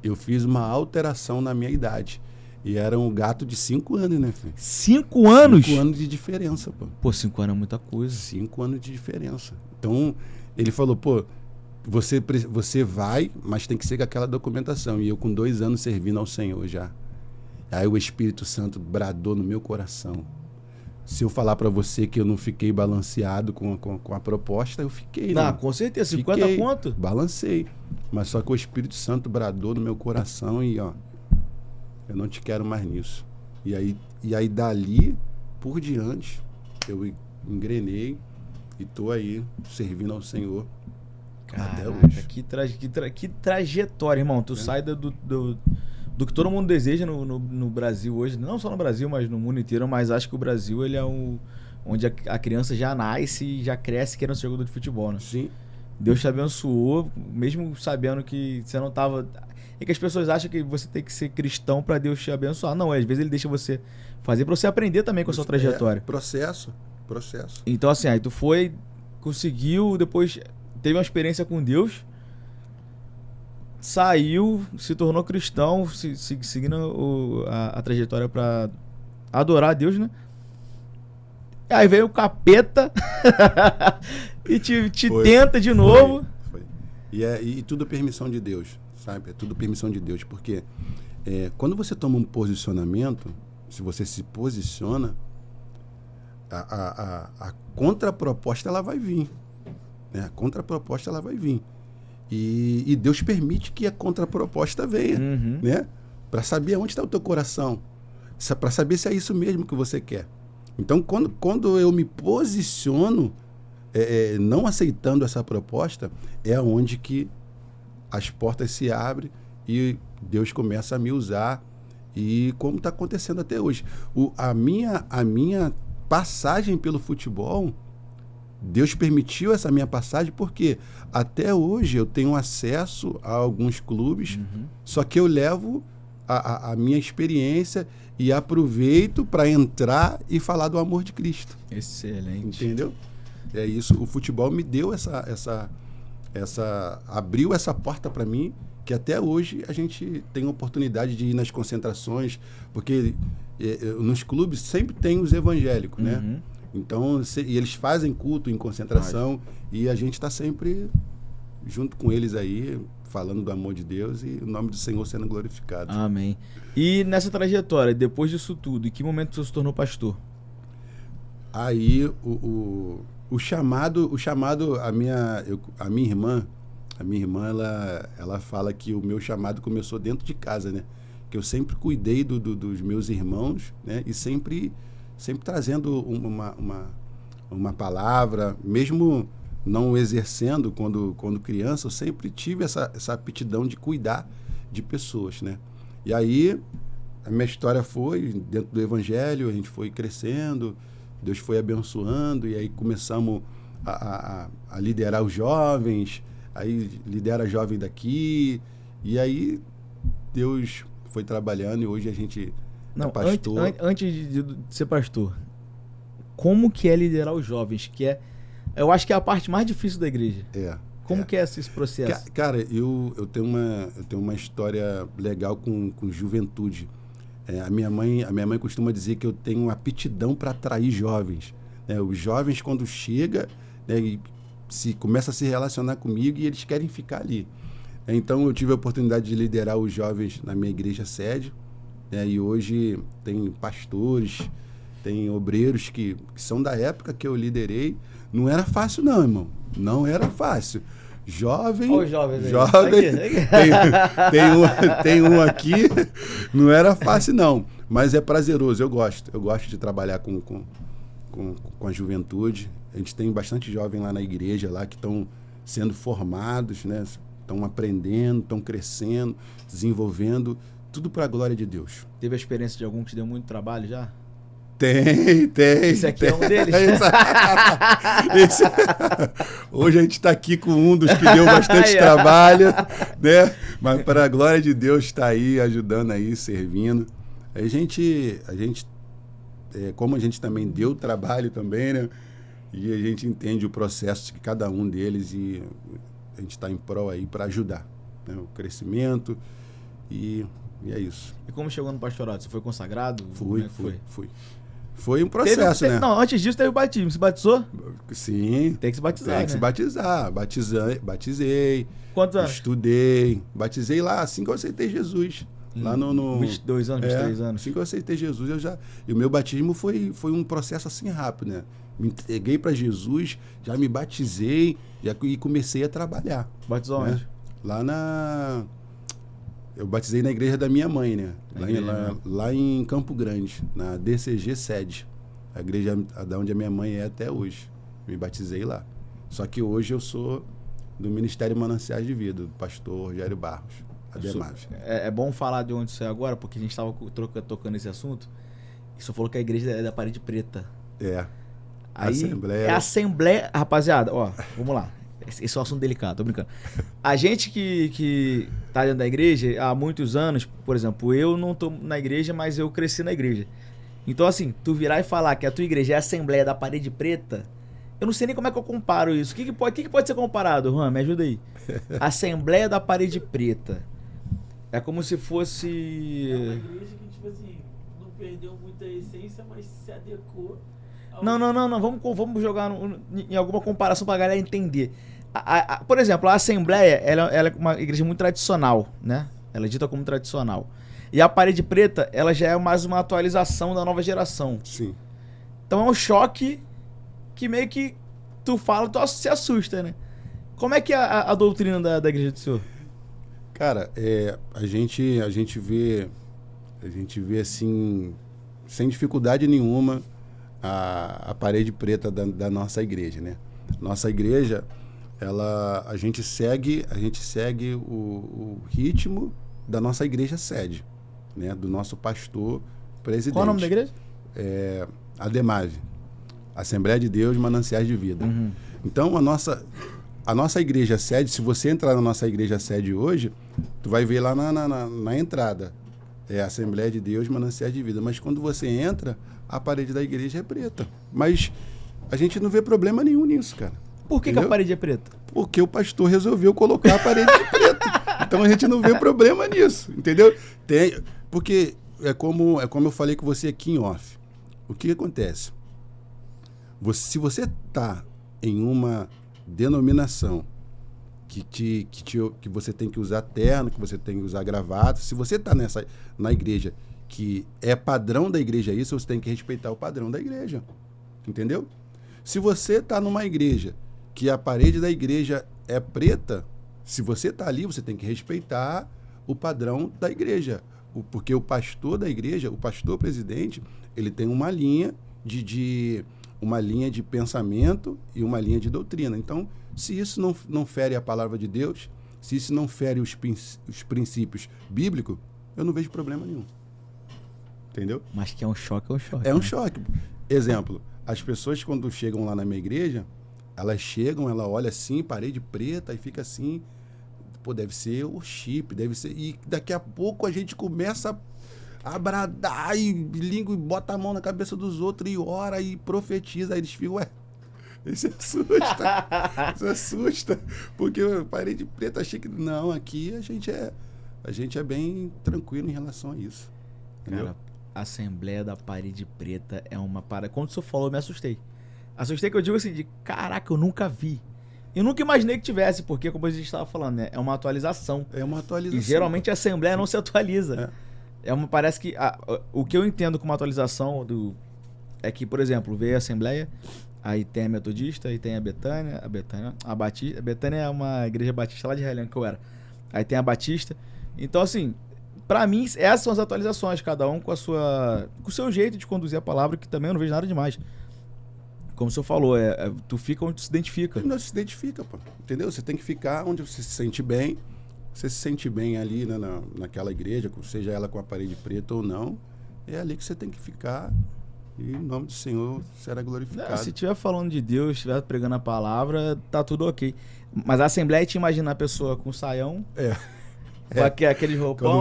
Eu fiz uma alteração na minha idade. E era um gato de 5 anos, né, filho? 5 anos? 5 anos de diferença, pô. Pô, 5 anos é muita coisa. 5 anos de diferença. Então, ele falou, pô, você vai, mas tem que ser com aquela documentação. E eu com 2 anos servindo ao Senhor já. Aí o Espírito Santo bradou no meu coração. Se eu falar pra você que eu não fiquei balanceado com a proposta, eu fiquei. Não, né? com certeza. 50 quanto? Balancei. Mas só que o Espírito Santo bradou no meu coração e, eu não te quero mais nisso. E aí dali por diante, eu engrenei e tô aí servindo ao Senhor até Caraca, hoje. que trajetória, irmão. Tu sai do que todo mundo deseja no Brasil hoje, não só no Brasil, mas no mundo inteiro, mas acho que o Brasil ele é onde a criança já nasce e já cresce querendo ser jogador de futebol, né? Sim. Deus te abençoou, mesmo sabendo que você não tava... É que as pessoas acham que você tem que ser cristão pra Deus te abençoar. Não, às vezes ele deixa você fazer pra você aprender também com a sua trajetória. Processo. Então assim, aí tu foi, conseguiu, depois teve uma experiência com Deus, saiu, se tornou cristão, seguindo a trajetória pra adorar a Deus, né? Aí veio o capeta e te tenta de novo. Foi. E tudo permissão de Deus, sabe? É tudo permissão de Deus, porque quando você toma um posicionamento, se você se posiciona, a contraproposta ela vai vir. Né? A contraproposta ela vai vir. E Deus permite que a contraproposta venha, né? Para saber onde está o teu coração, para saber se é isso mesmo que você quer. Então, quando eu me posiciono, não aceitando essa proposta, é onde que as portas se abrem e Deus começa a me usar, e como está acontecendo até hoje. A minha passagem pelo futebol, Deus permitiu essa minha passagem porque até hoje eu tenho acesso a alguns clubes, só que eu levo a minha experiência e aproveito para entrar e falar do amor de Cristo. Excelente. Entendeu? É isso. O futebol me deu abriu essa porta para mim, que até hoje a gente tem a oportunidade de ir nas concentrações, porque nos clubes sempre tem os evangélicos, né? Então, e eles fazem culto em concentração e a gente está sempre junto com eles aí, falando do amor de Deus e o nome do Senhor sendo glorificado. Amém. E nessa trajetória, depois disso tudo, em que momento você se tornou pastor? Aí o chamado, a minha irmã, A minha irmã, ela fala que o meu chamado começou dentro de casa, né? Que eu sempre cuidei dos meus irmãos, né? E sempre trazendo uma palavra, mesmo não exercendo quando criança, eu sempre tive essa aptidão de cuidar de pessoas, né? E aí, a minha história foi dentro do Evangelho, a gente foi crescendo, Deus foi abençoando, e aí começamos a liderar os jovens, aí lidera jovem daqui, e aí Deus foi trabalhando e hoje a gente é pastor. Antes de ser pastor, como que é liderar os jovens? Eu acho que é a parte mais difícil da igreja. Como que é esse processo? Cara, eu tenho uma história legal com juventude. A minha mãe costuma dizer que eu tenho uma aptidão para atrair jovens. Né? Os jovens, quando chegam, né, e começa a se relacionar comigo e eles querem ficar ali. Então, eu tive a oportunidade de liderar os jovens na minha igreja sede, né, e hoje tem pastores, tem obreiros que são da época que eu liderei. Não era fácil não, irmão. Não era fácil. Jovem, tem um aqui, não era fácil não, mas é prazeroso, eu gosto de trabalhar com a juventude. A gente tem bastante jovem lá na igreja lá que estão sendo formados, né? Estão aprendendo, estão crescendo, desenvolvendo, tudo para a glória de Deus. Teve a experiência de algum que te deu muito trabalho já? Tem. Esse aqui é um deles. Hoje a gente está aqui com um dos que deu bastante trabalho, né? Mas para a glória de Deus está aí, ajudando aí, servindo. A gente como a gente também deu trabalho também, né? E a gente entende o processo de cada um deles e a gente está em prol aí para ajudar, né? O crescimento e é isso. E como chegou no pastorado? Você foi consagrado? Fui. Foi um processo, né? Não, antes disso teve o batismo. Se batizou? Sim. Tem que se batizar, Tem que se batizar. Batizei. Quantos anos? Estudei. Batizei lá assim que eu aceitei Jesus. Lá no 22 anos, 23 anos. Assim que eu aceitei Jesus, e o meu batismo foi um processo assim rápido, né? Me entreguei para Jesus, já me batizei e comecei a trabalhar. Batizou né? onde? Eu batizei na igreja da minha mãe, né? Lá em Campo Grande, na DCG sede. A igreja da onde a minha mãe é até hoje. Me batizei lá. Só que hoje eu sou do Ministério Mananciais de Vida, do pastor Rogério Barros, Ademave. É bom falar de onde você é agora, porque a gente estava tocando esse assunto e só falou que a igreja é da parede preta. Aí, Assembleia. É a Assembleia... Rapaziada, ó, vamos lá. Esse é um assunto delicado, tô brincando. A gente que tá dentro da igreja há muitos anos, por exemplo, eu não tô na igreja, mas eu cresci na igreja. Então, assim, tu virar e falar que a tua igreja é a Assembleia da Parede Preta, eu não sei nem como é que eu comparo isso. O que pode ser comparado, Juan? Me ajuda aí. Assembleia da Parede Preta. É como se fosse... É uma igreja que, tipo assim, não perdeu muita essência, mas se adequou. Não. Vamos jogar em alguma comparação pra galera entender. Por exemplo, a Assembleia, ela é uma igreja muito tradicional, né? Ela é dita como tradicional. E a Parede Preta, ela já é mais uma atualização da nova geração. Sim. Então é um choque que meio que tu fala, tu se assusta, né? Como é que é a doutrina da igreja do Senhor? Cara, a gente vê assim, sem dificuldade nenhuma, a parede preta da nossa igreja, né? Nossa igreja, a gente segue o ritmo da nossa igreja sede, né? Do nosso pastor presidente. Qual o nome da igreja? Ademave, Assembleia de Deus, Mananciais de Vida. Uhum. Então, a nossa igreja sede, se você entrar na nossa igreja sede hoje, tu vai ver lá na entrada, Assembleia de Deus, Mananciais de Vida. Mas quando você entra, a parede da igreja é preta. Mas a gente não vê problema nenhum nisso, cara. Por que a parede é preta? Porque o pastor resolveu colocar a parede de preto. Então a gente não vê problema nisso, entendeu? Porque é como eu falei com você aqui em off. O que acontece? Se você está em uma denominação que você tem que usar terno, que você tem que usar gravata, se você está na igreja que é padrão da igreja isso, você tem que respeitar o padrão da igreja, entendeu? Se você está numa igreja que a parede da igreja é preta, Se você está ali, você tem que respeitar o padrão da igreja. Porque o pastor da igreja, o pastor presidente, ele tem uma linha uma linha de pensamento e uma linha de doutrina. Então, se isso não fere a palavra de Deus, se isso não fere os princípios bíblicos, eu não vejo problema nenhum. Entendeu? Mas que é um choque, é um choque. É um né? choque. Exemplo, as pessoas quando chegam lá na minha igreja, elas chegam, ela olha assim, parede preta, e fica assim, pô, deve ser o chip, deve ser... E daqui a pouco a gente começa a bradar e língua e bota a mão na cabeça dos outros e ora e profetiza. Aí eles ficam, ué, isso assusta. Porque parede preta, achei que... Não, aqui a gente é bem tranquilo em relação a isso. Entendeu? Cara, a Assembleia da Parede Preta é uma parada... Quando o senhor falou, eu me assustei. Assustei que eu digo assim, de caraca, eu nunca vi. Eu nunca imaginei que tivesse, porque, como a gente estava falando, né? É uma atualização. É uma atualização. E geralmente a Assembleia não se atualiza. Parece que... o que eu entendo como atualização é que, por exemplo, veio a Assembleia, aí tem a Metodista, aí tem a Betânia, a Batista. A Betânia é uma igreja batista lá de Realengo que eu era. Aí tem a Batista. Então, assim, pra mim, essas são as atualizações, cada um com o seu jeito de conduzir a palavra, que também eu não vejo nada demais. Como o senhor falou, tu fica onde tu se identifica. Não se identifica, pô. Entendeu? Você tem que ficar onde você se sente bem. Você se sente bem ali, né, naquela igreja, seja ela com a parede preta ou não. É ali que você tem que ficar. E em nome do Senhor será glorificado. Se estiver falando de Deus, estiver pregando a palavra, tá tudo ok. Mas a Assembleia te imagina a pessoa com saião, com aquele roupão.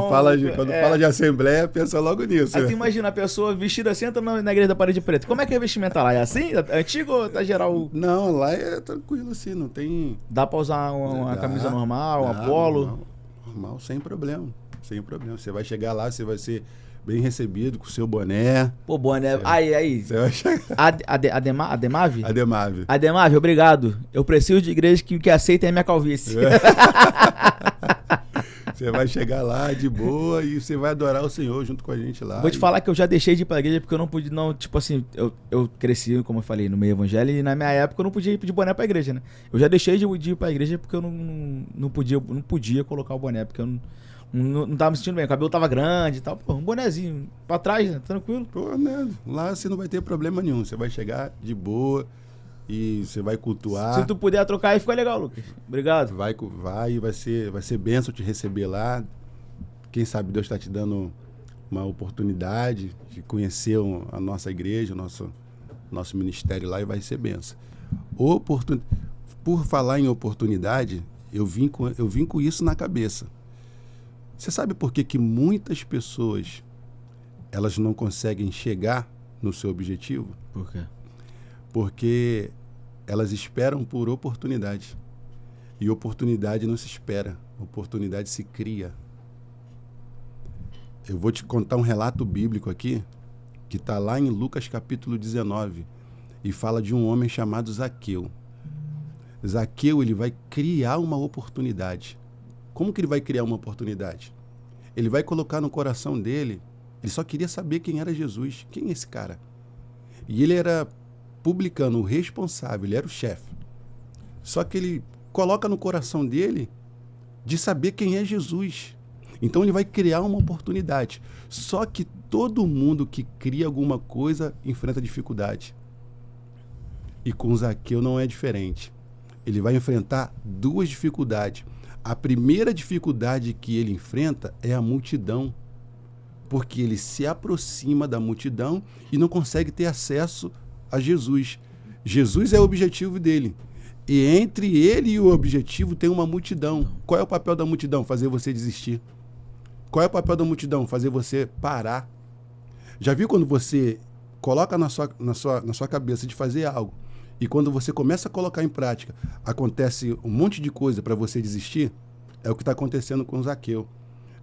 Quando fala de Assembleia, pensa logo nisso. Aí tu imagina a pessoa vestida assim, entra na igreja da parede preta. Como é que é o vestimenta lá? É assim? É antigo ou tá geral? Não, lá é tranquilo assim, não tem... Dá pra usar uma camisa normal, um polo? Normal, sem problema. Sem problema. Você vai chegar lá, você vai ser bem recebido com o seu boné. Pô, boné. Aí. Você vai chegar... Ademave? Ademave. Ademave, obrigado. Eu preciso de igreja que aceitem a minha calvície. Você vai chegar lá de boa e você vai adorar o Senhor junto com a gente lá. Vou te falar que eu já deixei de ir pra igreja porque eu não podia, tipo assim, eu cresci, como eu falei, no meio evangélico e na minha época eu não podia ir de boné pra igreja, né? Eu já deixei de ir pra igreja porque eu não podia colocar o boné, porque eu não tava me sentindo bem, o cabelo tava grande e tal. Pô, um bonezinho pra trás, né? Tranquilo. Pô, né? Lá você não vai ter problema nenhum, você vai chegar de boa e você vai cultuar. Se tu puder trocar aí, fica legal, Lucas. Obrigado. Vai ser bênção te receber lá. Quem sabe Deus está te dando uma oportunidade de conhecer a nossa igreja, o nosso ministério lá, e vai ser bênção. Por falar em oportunidade, eu vim com isso na cabeça. Você sabe por que muitas pessoas elas não conseguem chegar no seu objetivo? Por quê? Porque elas esperam por oportunidade. E oportunidade não se espera, oportunidade se cria. Eu vou te contar um relato bíblico aqui, que está lá em Lucas capítulo 19, e fala de um homem chamado Zaqueu. Zaqueu, ele vai criar uma oportunidade. Como que ele vai criar uma oportunidade? Ele vai colocar no coração dele, ele só queria saber quem era Jesus, quem é esse cara? E ele era publicano, o responsável, ele era o chefe. Só que ele coloca no coração dele de saber quem é Jesus. Então ele vai criar uma oportunidade. Só que todo mundo que cria alguma coisa enfrenta dificuldade. E com Zaqueu não é diferente. Ele vai enfrentar duas dificuldades. A primeira dificuldade que ele enfrenta é a multidão. Porque ele se aproxima da multidão e não consegue ter acesso a Jesus. Jesus é o objetivo dele. E entre ele e o objetivo tem uma multidão. Qual é o papel da multidão? Fazer você desistir. Qual é o papel da multidão? Fazer você parar. Já viu quando você coloca na sua cabeça de fazer algo e quando você começa a colocar em prática, acontece um monte de coisa para você desistir? É o que está acontecendo com Zaqueu.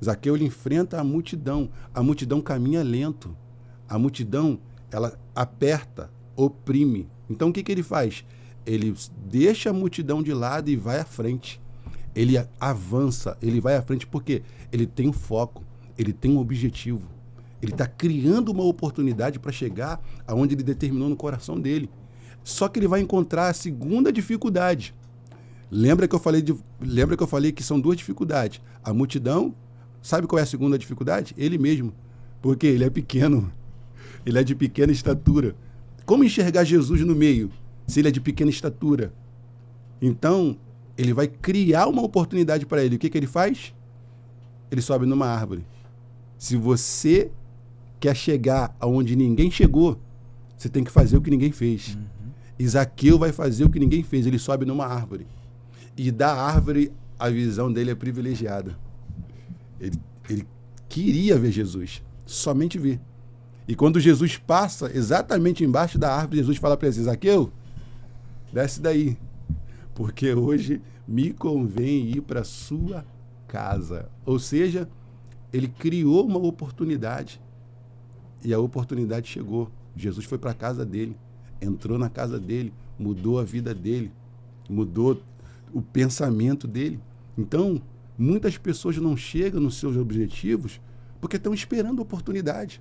Zaqueu, ele enfrenta a multidão. A multidão caminha lento. A multidão, ela aperta, oprime. Então, o que ele faz? Ele deixa a multidão de lado e vai à frente. Ele avança, ele vai à frente porque ele tem um foco, ele tem um objetivo. Ele está criando uma oportunidade para chegar aonde ele determinou no coração dele. Só que ele vai encontrar a segunda dificuldade. Lembra que eu falei que são duas dificuldades. A multidão, sabe qual é a segunda dificuldade? Ele mesmo. Porque ele é pequeno. Ele é de pequena estatura. Como enxergar Jesus no meio, se ele é de pequena estatura? Então, ele vai criar uma oportunidade para ele. O que ele faz? Ele sobe numa árvore. Se você quer chegar aonde ninguém chegou, você tem que fazer o que ninguém fez. E Zaqueu vai fazer o que ninguém fez. Ele sobe numa árvore. E da árvore, a visão dele é privilegiada. Ele queria ver Jesus. Somente ver. E quando Jesus passa exatamente embaixo da árvore, Jesus fala para ele: Zaqueu, desce daí. Porque hoje me convém ir para sua casa. Ou seja, ele criou uma oportunidade. E a oportunidade chegou. Jesus foi para a casa dele. Entrou na casa dele. Mudou a vida dele. Mudou o pensamento dele. Então, muitas pessoas não chegam nos seus objetivos porque estão esperando a oportunidade.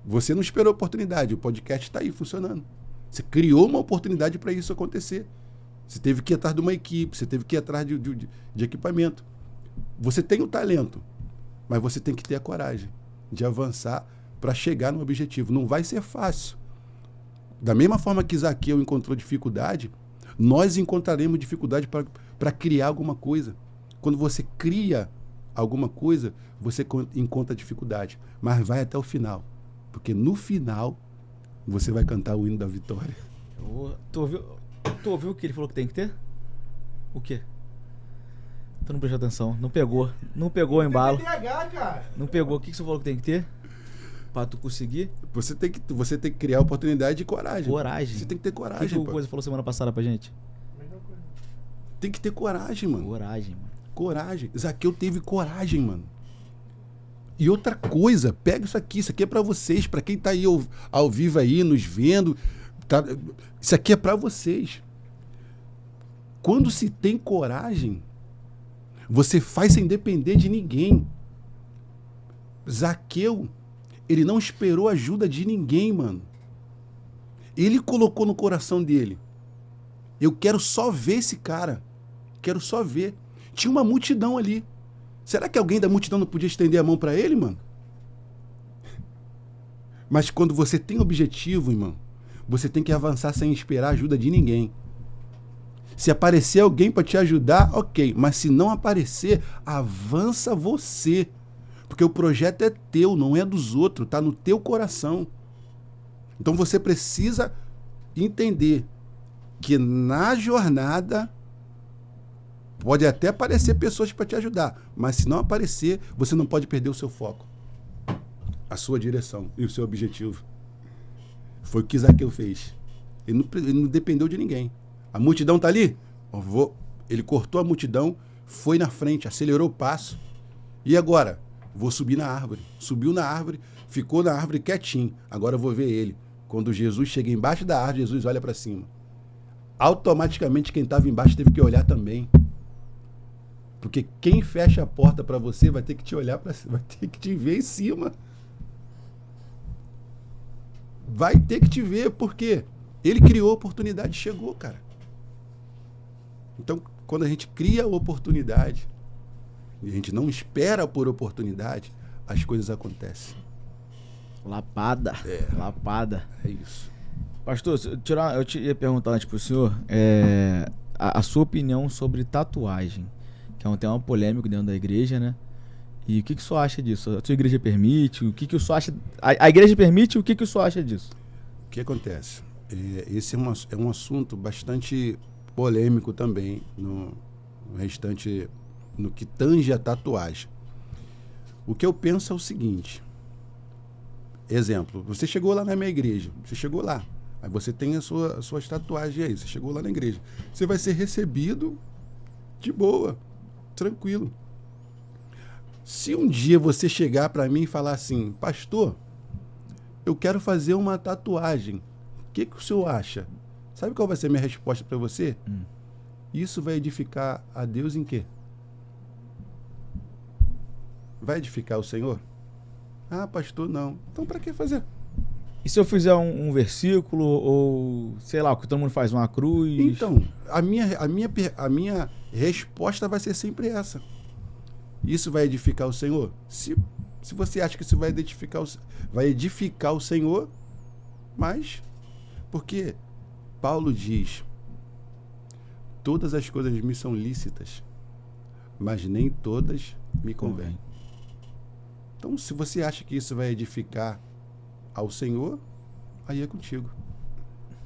Você não esperou a oportunidade. O podcast está aí funcionando. Você criou uma oportunidade para isso acontecer. Você teve que ir atrás de uma equipe. Você teve que ir atrás de equipamento. Você tem o talento, mas você tem que ter a coragem de avançar para chegar no objetivo. Não vai ser fácil. Da mesma forma que Zaqueu encontrou dificuldade, nós encontraremos dificuldade para criar alguma coisa. Quando você cria alguma coisa, você encontra dificuldade, mas vai até o final. Porque no final, você vai cantar o hino da vitória. Tu ouviu o que ele falou que tem que ter? O quê? Tu não prestou atenção. Não pegou o embalo. TDAH, cara. Não pegou. O que você falou que tem que ter? Pra tu conseguir? Você tem que criar oportunidade e coragem. Coragem. Você tem que ter O coragem. que o Coisa falou semana passada pra gente? Tem que ter coragem, mano. Coragem, mano. Coragem. Zaqueu teve coragem, mano. E outra coisa, pega isso aqui é pra vocês, pra quem tá aí ao vivo aí, nos vendo. Tá? Isso aqui é pra vocês. Quando se tem coragem, você faz sem depender de ninguém. Zaqueu, ele não esperou ajuda de ninguém, mano. Ele colocou no coração dele: eu quero só ver esse cara. Quero só ver. Tinha uma multidão ali. Será que alguém da multidão não podia estender a mão para ele, mano? Mas quando você tem objetivo, irmão, você tem que avançar sem esperar ajuda de ninguém. Se aparecer alguém para te ajudar, ok. Mas se não aparecer, avança você. Porque o projeto é teu, não é dos outros. Tá no teu coração. Então você precisa entender que na jornada pode até aparecer pessoas para te ajudar, mas se não aparecer, você não pode perder o seu foco, a sua direção e o seu objetivo. Foi o que Zaqueu fez. Ele não dependeu de ninguém. A multidão está ali? Ele cortou a multidão, foi na frente, acelerou o passo. E agora? Vou subir na árvore. Subiu na árvore, ficou na árvore quietinho. Agora eu vou ver ele. Quando Jesus chega embaixo da árvore, Jesus olha para cima. Automaticamente quem estava embaixo teve que olhar também. Porque quem fecha a porta para você vai ter que te olhar para cima, vai ter que te ver em cima. Vai ter que te ver, porque ele criou a oportunidade, chegou, cara. Então, quando a gente cria a oportunidade, e a gente não espera por oportunidade, as coisas acontecem. Lapada. Lapada. É isso. Pastor, eu te ia perguntar antes pro senhor a sua opinião sobre tatuagem, que é um tema polêmico dentro da igreja, né? E o que o senhor acha disso? A sua igreja permite? O que o senhor acha? A igreja permite? O que o senhor acha disso? O que acontece? Esse é um assunto bastante polêmico também no restante, no que tange a tatuagem. O que eu penso é o seguinte. Exemplo, você chegou lá na minha igreja, você chegou lá, aí você tem as suas tatuagens aí, você chegou lá na igreja. Você vai ser recebido de boa, tranquilo. Se um dia você chegar para mim e falar assim: pastor, eu quero fazer uma tatuagem, o que o senhor acha? Sabe qual vai ser a minha resposta para você? Isso vai edificar a Deus em quê? Vai edificar o Senhor? Ah, pastor, não. Então para que fazer? E se eu fizer um versículo, ou sei lá, o que todo mundo faz, uma cruz? Então, a minha resposta vai ser sempre essa. Isso vai edificar o Senhor? Se você acha que isso vai edificar o Senhor, mas porque Paulo diz: todas as coisas me são lícitas, mas nem todas me convêm. Então, se você acha que isso vai edificar ao Senhor, aí é contigo.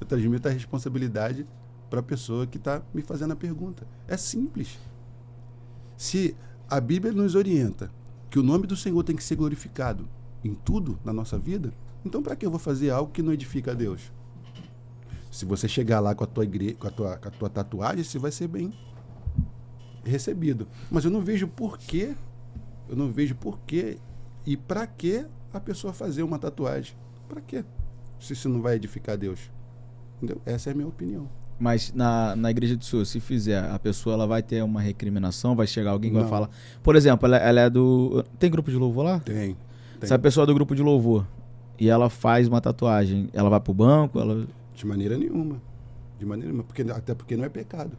Eu transmito a responsabilidade para a pessoa que está me fazendo a pergunta. É simples. Se a Bíblia nos orienta que o nome do Senhor tem que ser glorificado em tudo na nossa vida, então para que eu vou fazer algo que não edifica a Deus? Se você chegar lá com a tua tatuagem, você vai ser bem recebido. Mas eu não vejo porquê e para que a pessoa fazer uma tatuagem. Para quê? Se isso não vai edificar a Deus. Entendeu? Essa é a minha opinião. Mas na igreja do Senhor, se fizer, a pessoa ela vai ter uma recriminação, vai chegar alguém que vai falar... Por exemplo, ela é do... Tem grupo de louvor lá? Tem. Se a pessoa é do grupo de louvor e ela faz uma tatuagem, ela vai pro banco? De maneira nenhuma. Até porque não é pecado.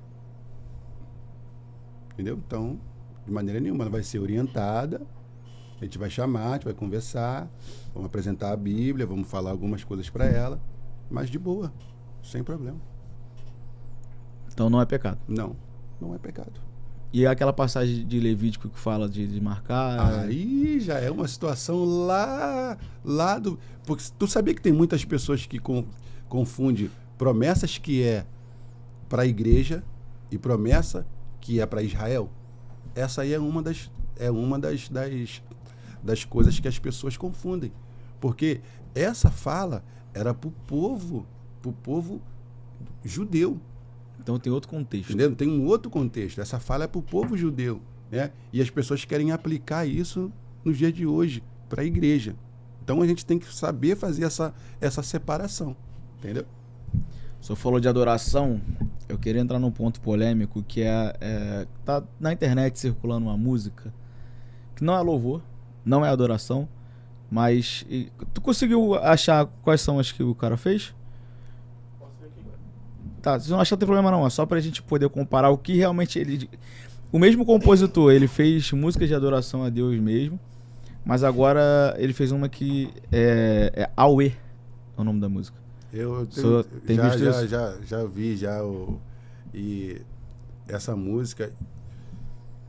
Entendeu? Então, de maneira nenhuma. Ela vai ser orientada, a gente vai chamar, a gente vai conversar, vamos apresentar a Bíblia, vamos falar algumas coisas para ela, mas de boa, sem problema. Então não é pecado? Não é pecado. E aquela passagem de Levítico que fala de marcar... Aí já é uma situação lá do... Porque tu sabia que tem muitas pessoas que confundem promessas que é para a igreja e promessa que é para Israel? Essa aí é uma das coisas que as pessoas confundem. Porque essa fala era para o povo judeu. Então tem outro contexto. Entendeu? Tem um outro contexto. Essa fala é para o povo judeu, né? E as pessoas querem aplicar isso nos dias de hoje para a igreja. Então a gente tem que saber fazer essa separação. Entendeu? O senhor falou de adoração. Eu queria entrar num ponto polêmico que tá na internet circulando uma música que não é louvor, não é adoração, mas tu conseguiu achar quais são as que o cara fez? Tá, se não achar, não tem problema não, é só pra gente poder comparar o que realmente ele... O mesmo compositor, ele fez músicas de adoração a Deus mesmo, mas agora ele fez uma que é Aue, é o nome da música. Já vi e essa música,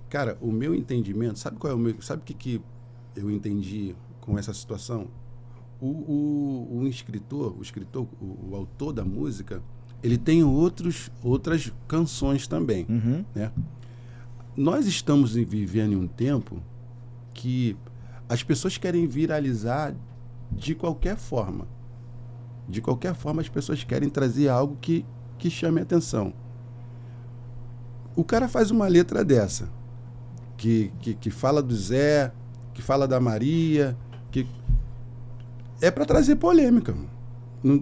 cara, o meu entendimento, sabe qual é sabe o que eu entendi com essa situação? O escritor, o autor da música, ele tem outras canções também, né? Nós estamos vivendo em um tempo que as pessoas querem viralizar de qualquer forma. De qualquer forma, as pessoas querem trazer algo que chame a atenção. O cara faz uma letra dessa, que fala do Zé, que fala da Maria, que é para trazer polêmica.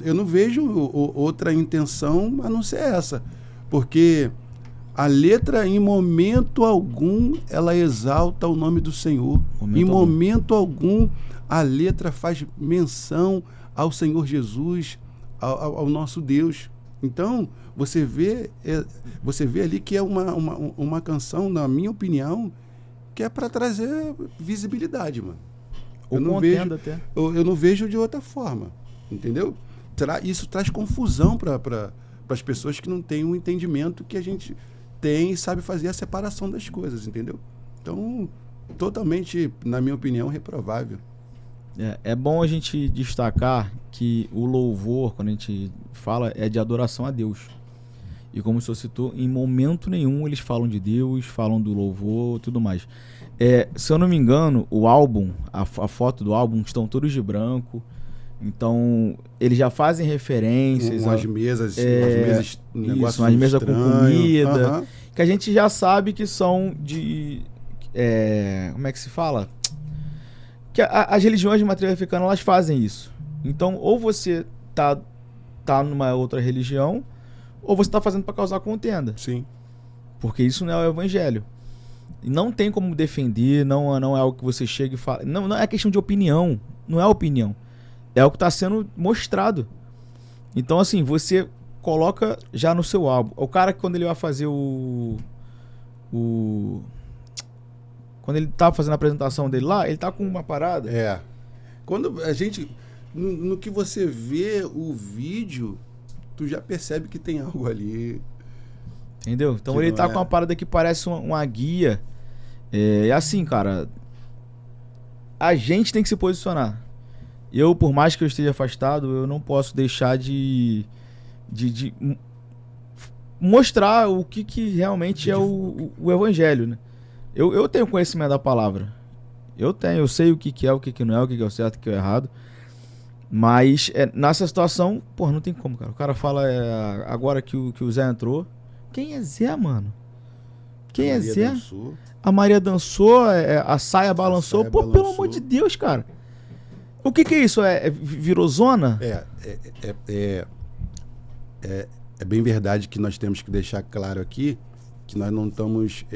Eu não vejo outra intenção a não ser essa. Porque a letra, em momento algum, ela exalta o nome do Senhor. Momento algum, a letra faz menção ao Senhor Jesus, ao nosso Deus. Então, você vê ali que é uma canção, na minha opinião, que é para trazer visibilidade, mano. Eu não vejo de outra forma, entendeu? Isso traz confusão para as pessoas que não têm um entendimento que a gente tem e sabe fazer a separação das coisas, entendeu? Então, totalmente, na minha opinião, reprovável. É bom a gente destacar que o louvor, quando a gente fala, é de adoração a Deus. E como o senhor citou, em momento nenhum eles falam de Deus, falam do louvor, tudo mais. Se eu não me engano, o álbum, a foto do álbum, estão todos de branco. Então, eles já fazem referências. Umas mesas, umas mesas com comida. Que a gente já sabe que são de... como é que se fala? Que as religiões de matriz africana, elas fazem isso. Então, ou você tá numa outra religião, ou você tá fazendo para causar contenda. Sim. Porque isso não é o evangelho. E não tem como defender, não é algo que você chega e fala... Não é questão de opinião, não é opinião. É o que está sendo mostrado. Então, assim, você coloca já no seu álbum. O cara que quando ele vai fazer quando ele tá fazendo a apresentação dele lá, ele tá com uma parada. Quando a gente... No que você vê o vídeo, tu já percebe que tem algo ali. Entendeu? Então Que ele não tá é. com uma parada que parece uma guia. É assim, cara. A gente tem que se posicionar. Eu, por mais que eu esteja afastado, eu não posso deixar de mostrar o que realmente é o evangelho, né? Eu tenho conhecimento da palavra. Eu sei o que é, o que não é, o que é o certo, o que é o errado. Mas nessa situação, pô, não tem como, cara. O cara fala agora que o Zé entrou. Quem é Zé, mano? Quem é Zé? Dançou. A Maria dançou, a saia balançou. saia Pô, balançou. pelo amor de Deus, cara. O que é isso? Virou zona? É bem verdade que nós temos que deixar claro aqui que nós não estamos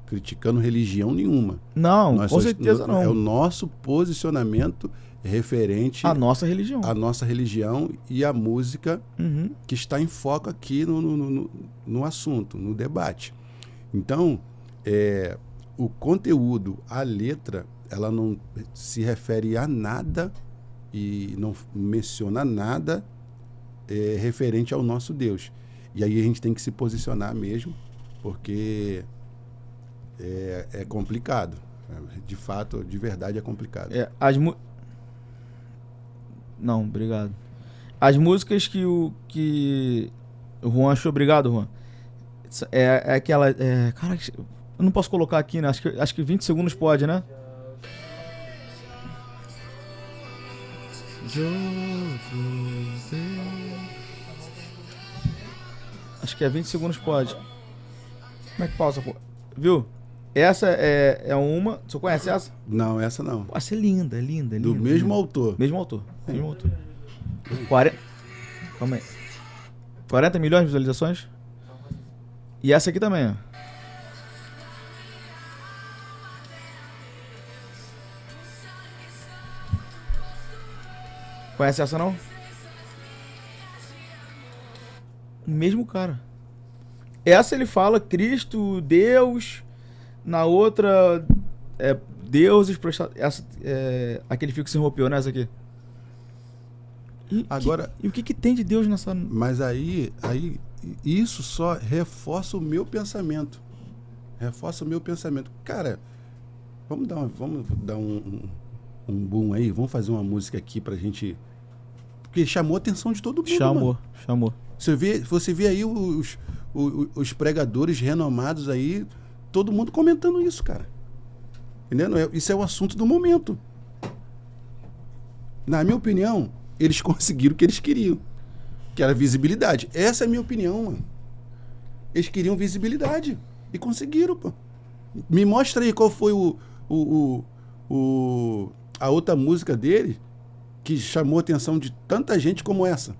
criticando religião nenhuma. Não, Nós com só- certeza não. É o nosso posicionamento referente A nossa religião. à nossa religião e à música Uhum. que está em foco aqui no assunto, no debate. Então, o conteúdo, a letra, ela não se refere a nada e não menciona nada referente ao nosso Deus. E aí a gente tem que se posicionar mesmo, porque é complicado. De fato, de verdade é complicado. Não, obrigado. As músicas que o Juan achou, obrigado, Juan. É aquela. Cara, eu não posso colocar aqui, né? Acho que 20 segundos pode, né? Acho que 20 segundos pode. Como é que pausa, pô? Viu? Essa é uma. Você conhece essa? Não, essa não. Pô, essa é linda, é linda, é linda. Do mesmo linda. autor. Mesmo autor. Mesmo autor. 40. Calma aí. 40 milhões de visualizações? E essa aqui também, ó. Conhece essa não? O mesmo cara. Essa ele fala Cristo, Deus. Na outra deuses. Essa, aquele fio que se rompiu, né? Essa aqui. Agora, e o que tem de Deus nessa... mas aí isso só reforça o meu pensamento. Reforça o meu pensamento. Cara, vamos dar um boom aí, vamos fazer uma música aqui pra gente... Porque chamou a atenção de todo mundo, Chamou. Você vê aí os pregadores renomados aí, todo mundo comentando isso, cara. Entendeu? Isso é o assunto do momento. Na minha opinião, eles conseguiram o que eles queriam, que era visibilidade. Essa é a minha opinião, mano. Eles queriam visibilidade e conseguiram, pô. Me mostra aí qual foi a outra música dele que chamou a atenção de tanta gente como essa.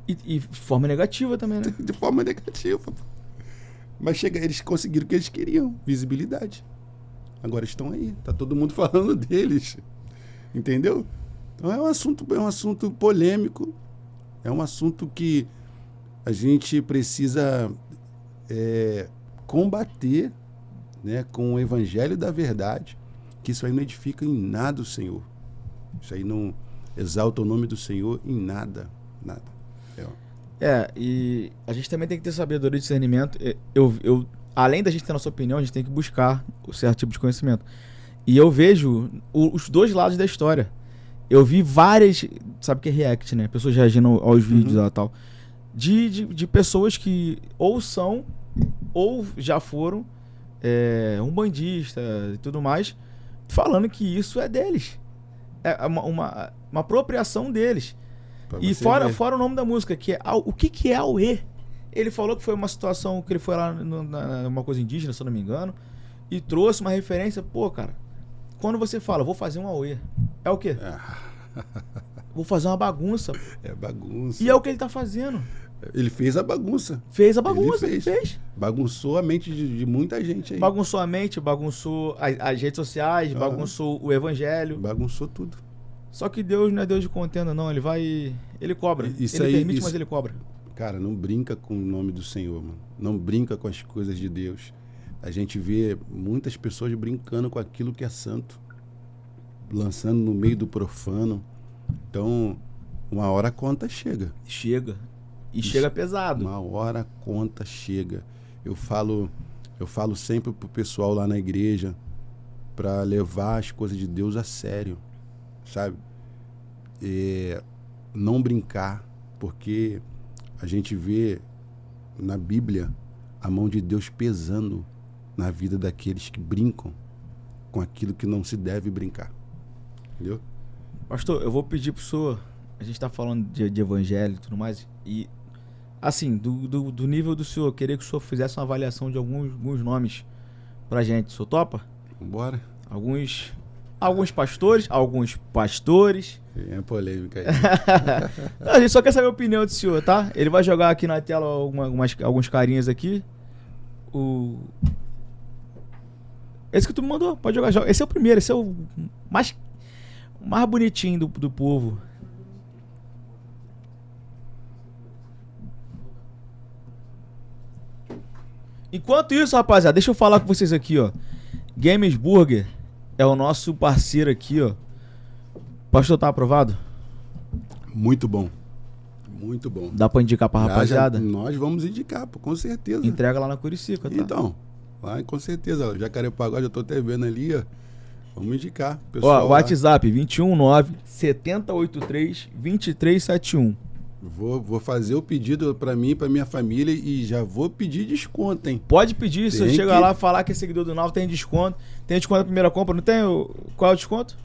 E de forma negativa também, né? De forma negativa. Mas eles conseguiram o que eles queriam, visibilidade. Agora estão aí, tá todo mundo falando deles. Entendeu? Então é um assunto polêmico, é um assunto que a gente precisa combater, né, com o evangelho da verdade, que isso aí não edifica em nada o Senhor. Isso aí não exalta o nome do Senhor em nada. Nada. E a gente também tem que ter sabedoria e discernimento. Além da gente ter nossa opinião, a gente tem que buscar um certo tipo de conhecimento. E eu vejo os dois lados da história. Eu vi várias... Sabe o que é react, né? Pessoas reagindo aos vídeos e tal. De pessoas que ou são, ou já foram umbandista e tudo mais, falando que isso é deles. É uma apropriação deles. E fora o nome da música, que é... O que é Auê? Ele falou que foi uma situação que ele foi lá numa coisa indígena, se eu não me engano, e trouxe uma referência. Pô, cara, quando você fala, vou fazer um Auê, é o quê? Vou fazer uma bagunça. É bagunça. E é o que ele tá fazendo. Ele fez a bagunça. Ele fez. Bagunçou a mente de muita gente aí. Bagunçou a mente, bagunçou as redes sociais, bagunçou o evangelho. Bagunçou tudo. Só que Deus não é Deus de contenda, não. Ele cobra. Isso ele aí, permite, isso- mas ele cobra. Cara, não brinca com o nome do Senhor, mano. Não brinca com as coisas de Deus. A gente vê muitas pessoas brincando com aquilo que é santo, lançando no meio do profano. Então, uma hora a conta chega. Chega. E Isso. chega pesado. Uma hora a conta chega. Eu falo sempre pro pessoal lá na igreja para levar as coisas de Deus a sério, sabe? Não brincar, porque a gente vê na Bíblia a mão de Deus pesando na vida daqueles que brincam com aquilo que não se deve brincar. Entendeu? Pastor, eu vou pedir pro senhor. A gente tá falando de evangelho e tudo mais. E, assim, do nível do senhor, eu queria que o senhor fizesse uma avaliação de alguns nomes pra gente. O senhor topa? Vambora. Alguns pastores. É polêmica aí. Não, a gente só quer saber a opinião do senhor, tá? Ele vai jogar aqui na tela alguns carinhas aqui. Esse que tu me mandou, pode jogar. Esse é o primeiro, esse é o mais bonitinho do povo. Enquanto isso, rapaziada, deixa eu falar com vocês aqui, ó. Games Burger é o nosso parceiro aqui, ó. Pastor, tá aprovado? Muito bom. Muito bom. Dá pra indicar pra rapaziada? Nós vamos indicar, pô, com certeza. Entrega lá na Curicica, tá? Então, lá com certeza. Ó, Jacarepaguá, já tô até vendo ali, ó. Vamos indicar. Ó, Pessoal, WhatsApp 219-7083-2371. Vou fazer o pedido pra mim e pra minha família e já vou pedir desconto, hein? Pode pedir, se você Tem chegar que- lá e falar que é seguidor do Nalvo, tem desconto. Tem desconto na primeira compra, não tem? Qual é o desconto?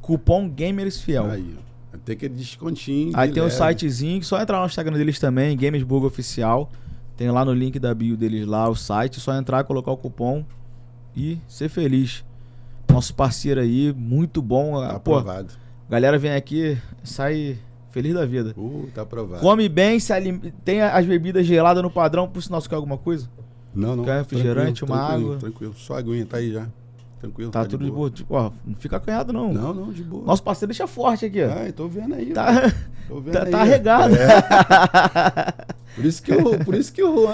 Cupom Gamers Fiel. Aí, ó. Tem aquele descontinho. Aí de tem o leve. sitezinho, só entrar no Instagram deles também, Gamesburg Oficial. Tem lá no link da bio deles lá o site, só entrar, colocar o cupom e ser feliz. Nosso parceiro aí, muito bom. Tá Pô, aprovado. galera vem aqui, sai feliz da vida. Tá aprovado. Come bem, tem as bebidas geladas no padrão, por sinal, você quer alguma coisa? Não. Quer refrigerante, tranquilo, uma tranquilo, água? Tranquilo. Só a aguinha tá aí já. Tranquilo. Tá tudo de boa. Tipo, ó, não fica acanhado não. Não, de boa. Nosso parceiro deixa forte aqui, ó. Ai, tô vendo aí. Tá, Tô vendo tá aí. arregado. É. Por isso que o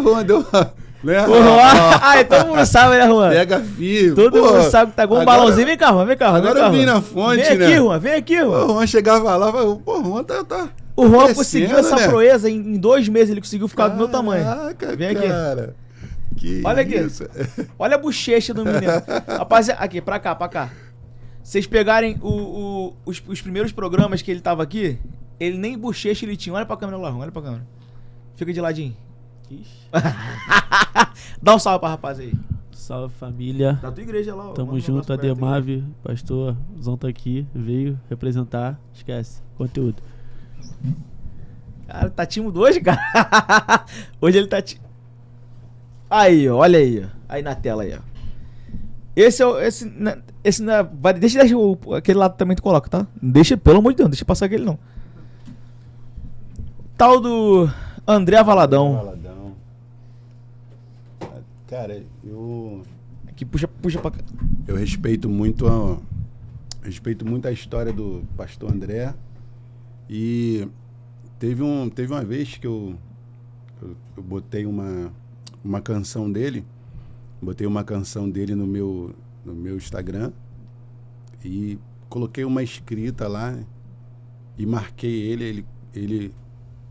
Juan deu uma... Né? O Juan. Ai, todo mundo sabe, né, Juan? Pega firme. Todo Pô, mundo sabe que tá igual um agora- balãozinho. Vem cá, Juan, vem cá, Juan. Agora vem cá, eu vim Juan. na fonte, vem né? aqui, Juan, vem aqui, O Juan. Juan chegava lá e falava, pô, o Juan tá O Juan crescendo, conseguiu essa né? proeza em 2 meses, ele conseguiu ficar do meu tamanho. Caraca, Vem aqui. cara. Que Olha aqui. isso? Olha a bochecha do menino. Rapaziada, aqui, pra cá. Vocês pegarem os primeiros programas que ele tava aqui, ele nem bochecha ele tinha. Olha pra câmera lá, Juan, olha pra câmera. Fica de ladinho. Ixi. Dá um salve pra rapaz aí. Salve família. Da tua igreja lá. ó. Tamo Manda um junto, abraço pra ela. Ademave, pastor Zão tá aqui, veio representar, esquece, conteúdo. Cara, tá tímido hoje, cara. Hoje ele tá tímido. Aí, ó, olha aí, ó. Aí na tela aí, ó. Esse é o. Esse vai, deixa aquele lado também tu coloca, tá? Não deixa, pelo amor de Deus, não deixa passar aquele não. Tal do André Valadão. Valadão. Cara, Aqui, puxa pra cá. eu respeito muito a história do pastor André. E teve uma vez que eu botei uma canção dele. Botei uma canção dele no meu Instagram e coloquei uma escrita lá, né, e marquei ele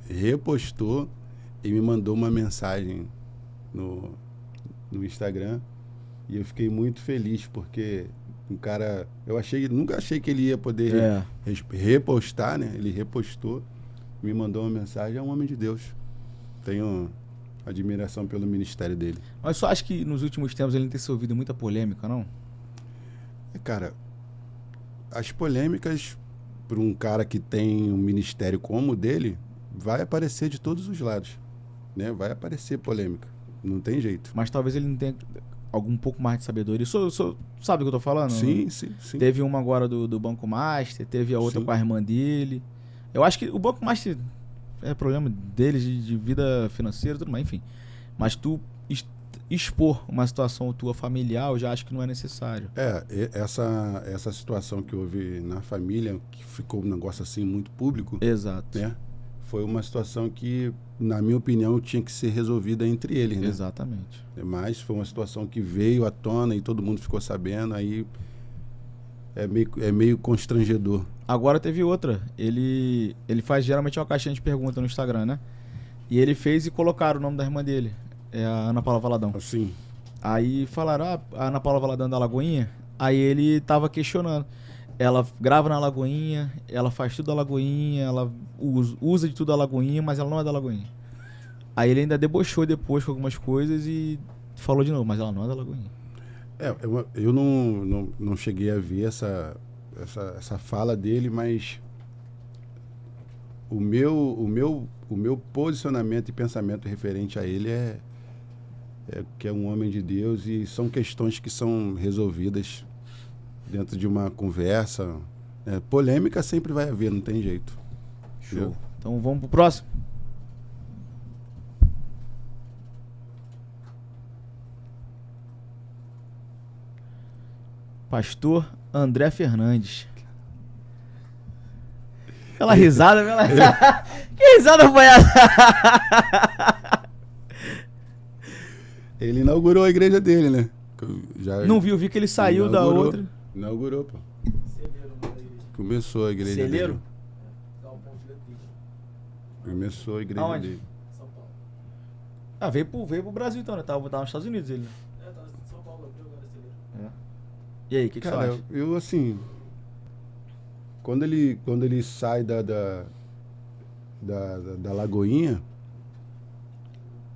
repostou e me mandou uma mensagem no Instagram e eu fiquei muito feliz porque um cara, nunca achei que ele ia poder repostar, né? Ele repostou, me mandou uma mensagem, é um homem de Deus. Tenho admiração pelo ministério dele. Mas só acho que nos últimos tempos ele não tem se ouvido muita polêmica, não? Cara, as polêmicas para um cara que tem um ministério como o dele, vai aparecer de todos os lados, né? Vai aparecer polêmica, não tem jeito. Mas talvez ele não tenha algum pouco mais de sabedoria. Sabe do que eu tô falando? Sim. Teve uma agora do Banco Master, teve a outra Sim. com a irmã dele. Eu acho que o Banco Master é problema deles de vida financeira e tudo mais, enfim. Mas tu expor uma situação tua familiar, eu já acho que não é necessário. Essa situação que houve na família, que ficou um negócio assim muito público, Exato. né? Foi uma situação que, na minha opinião, tinha que ser resolvida entre eles, né? Exatamente. Mas foi uma situação que veio à tona e todo mundo ficou sabendo, aí é meio constrangedor. Agora teve outra. Ele faz geralmente uma caixinha de pergunta no Instagram, né? E ele fez e colocaram o nome da irmã dele. É a Ana Paula Valadão. Assim, Aí falaram, a Ana Paula Valadão da Lagoinha. Aí ele tava questionando. Ela grava na Lagoinha, ela faz tudo da Lagoinha, ela usa de tudo da Lagoinha, mas ela não é da Lagoinha. Aí ele ainda debochou depois com algumas coisas e falou de novo, mas ela não é da Lagoinha. eu não cheguei a ver essa fala dele, mas o meu posicionamento e pensamento referente a ele é que é um homem de Deus e são questões que são resolvidas dentro de uma conversa. Polêmica sempre vai haver, não tem jeito. Show. Então vamos pro próximo. Pastor André Fernandes. Aquela risada, Que risada foi essa? Ele inaugurou a igreja dele, né? Não vi que ele saiu da outra. Inaugurou, pô. Celeiro, né? Começou a igreja Celeiro? dele. Dá um ponto de letrista. Começou a igreja Aonde? dele. São Paulo. Ah, veio pro Brasil então, né? Tava nos Estados Unidos ele, né? Tá em São Paulo, abriu agora Celeiro. E aí, o que você Cara, acha? eu assim, quando ele sai da Lagoinha,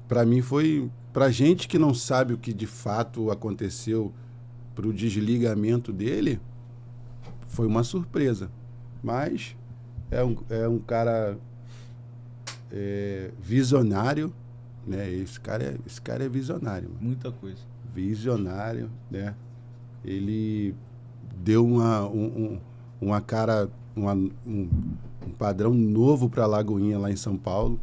pra mim foi, pra gente que não sabe o que de fato aconteceu pro desligamento dele, foi uma surpresa. Mas é um cara visionário, né? Esse cara é visionário, mano. Muita coisa. Visionário, né? Ele deu uma cara, um padrão novo para a Lagoinha lá em São Paulo.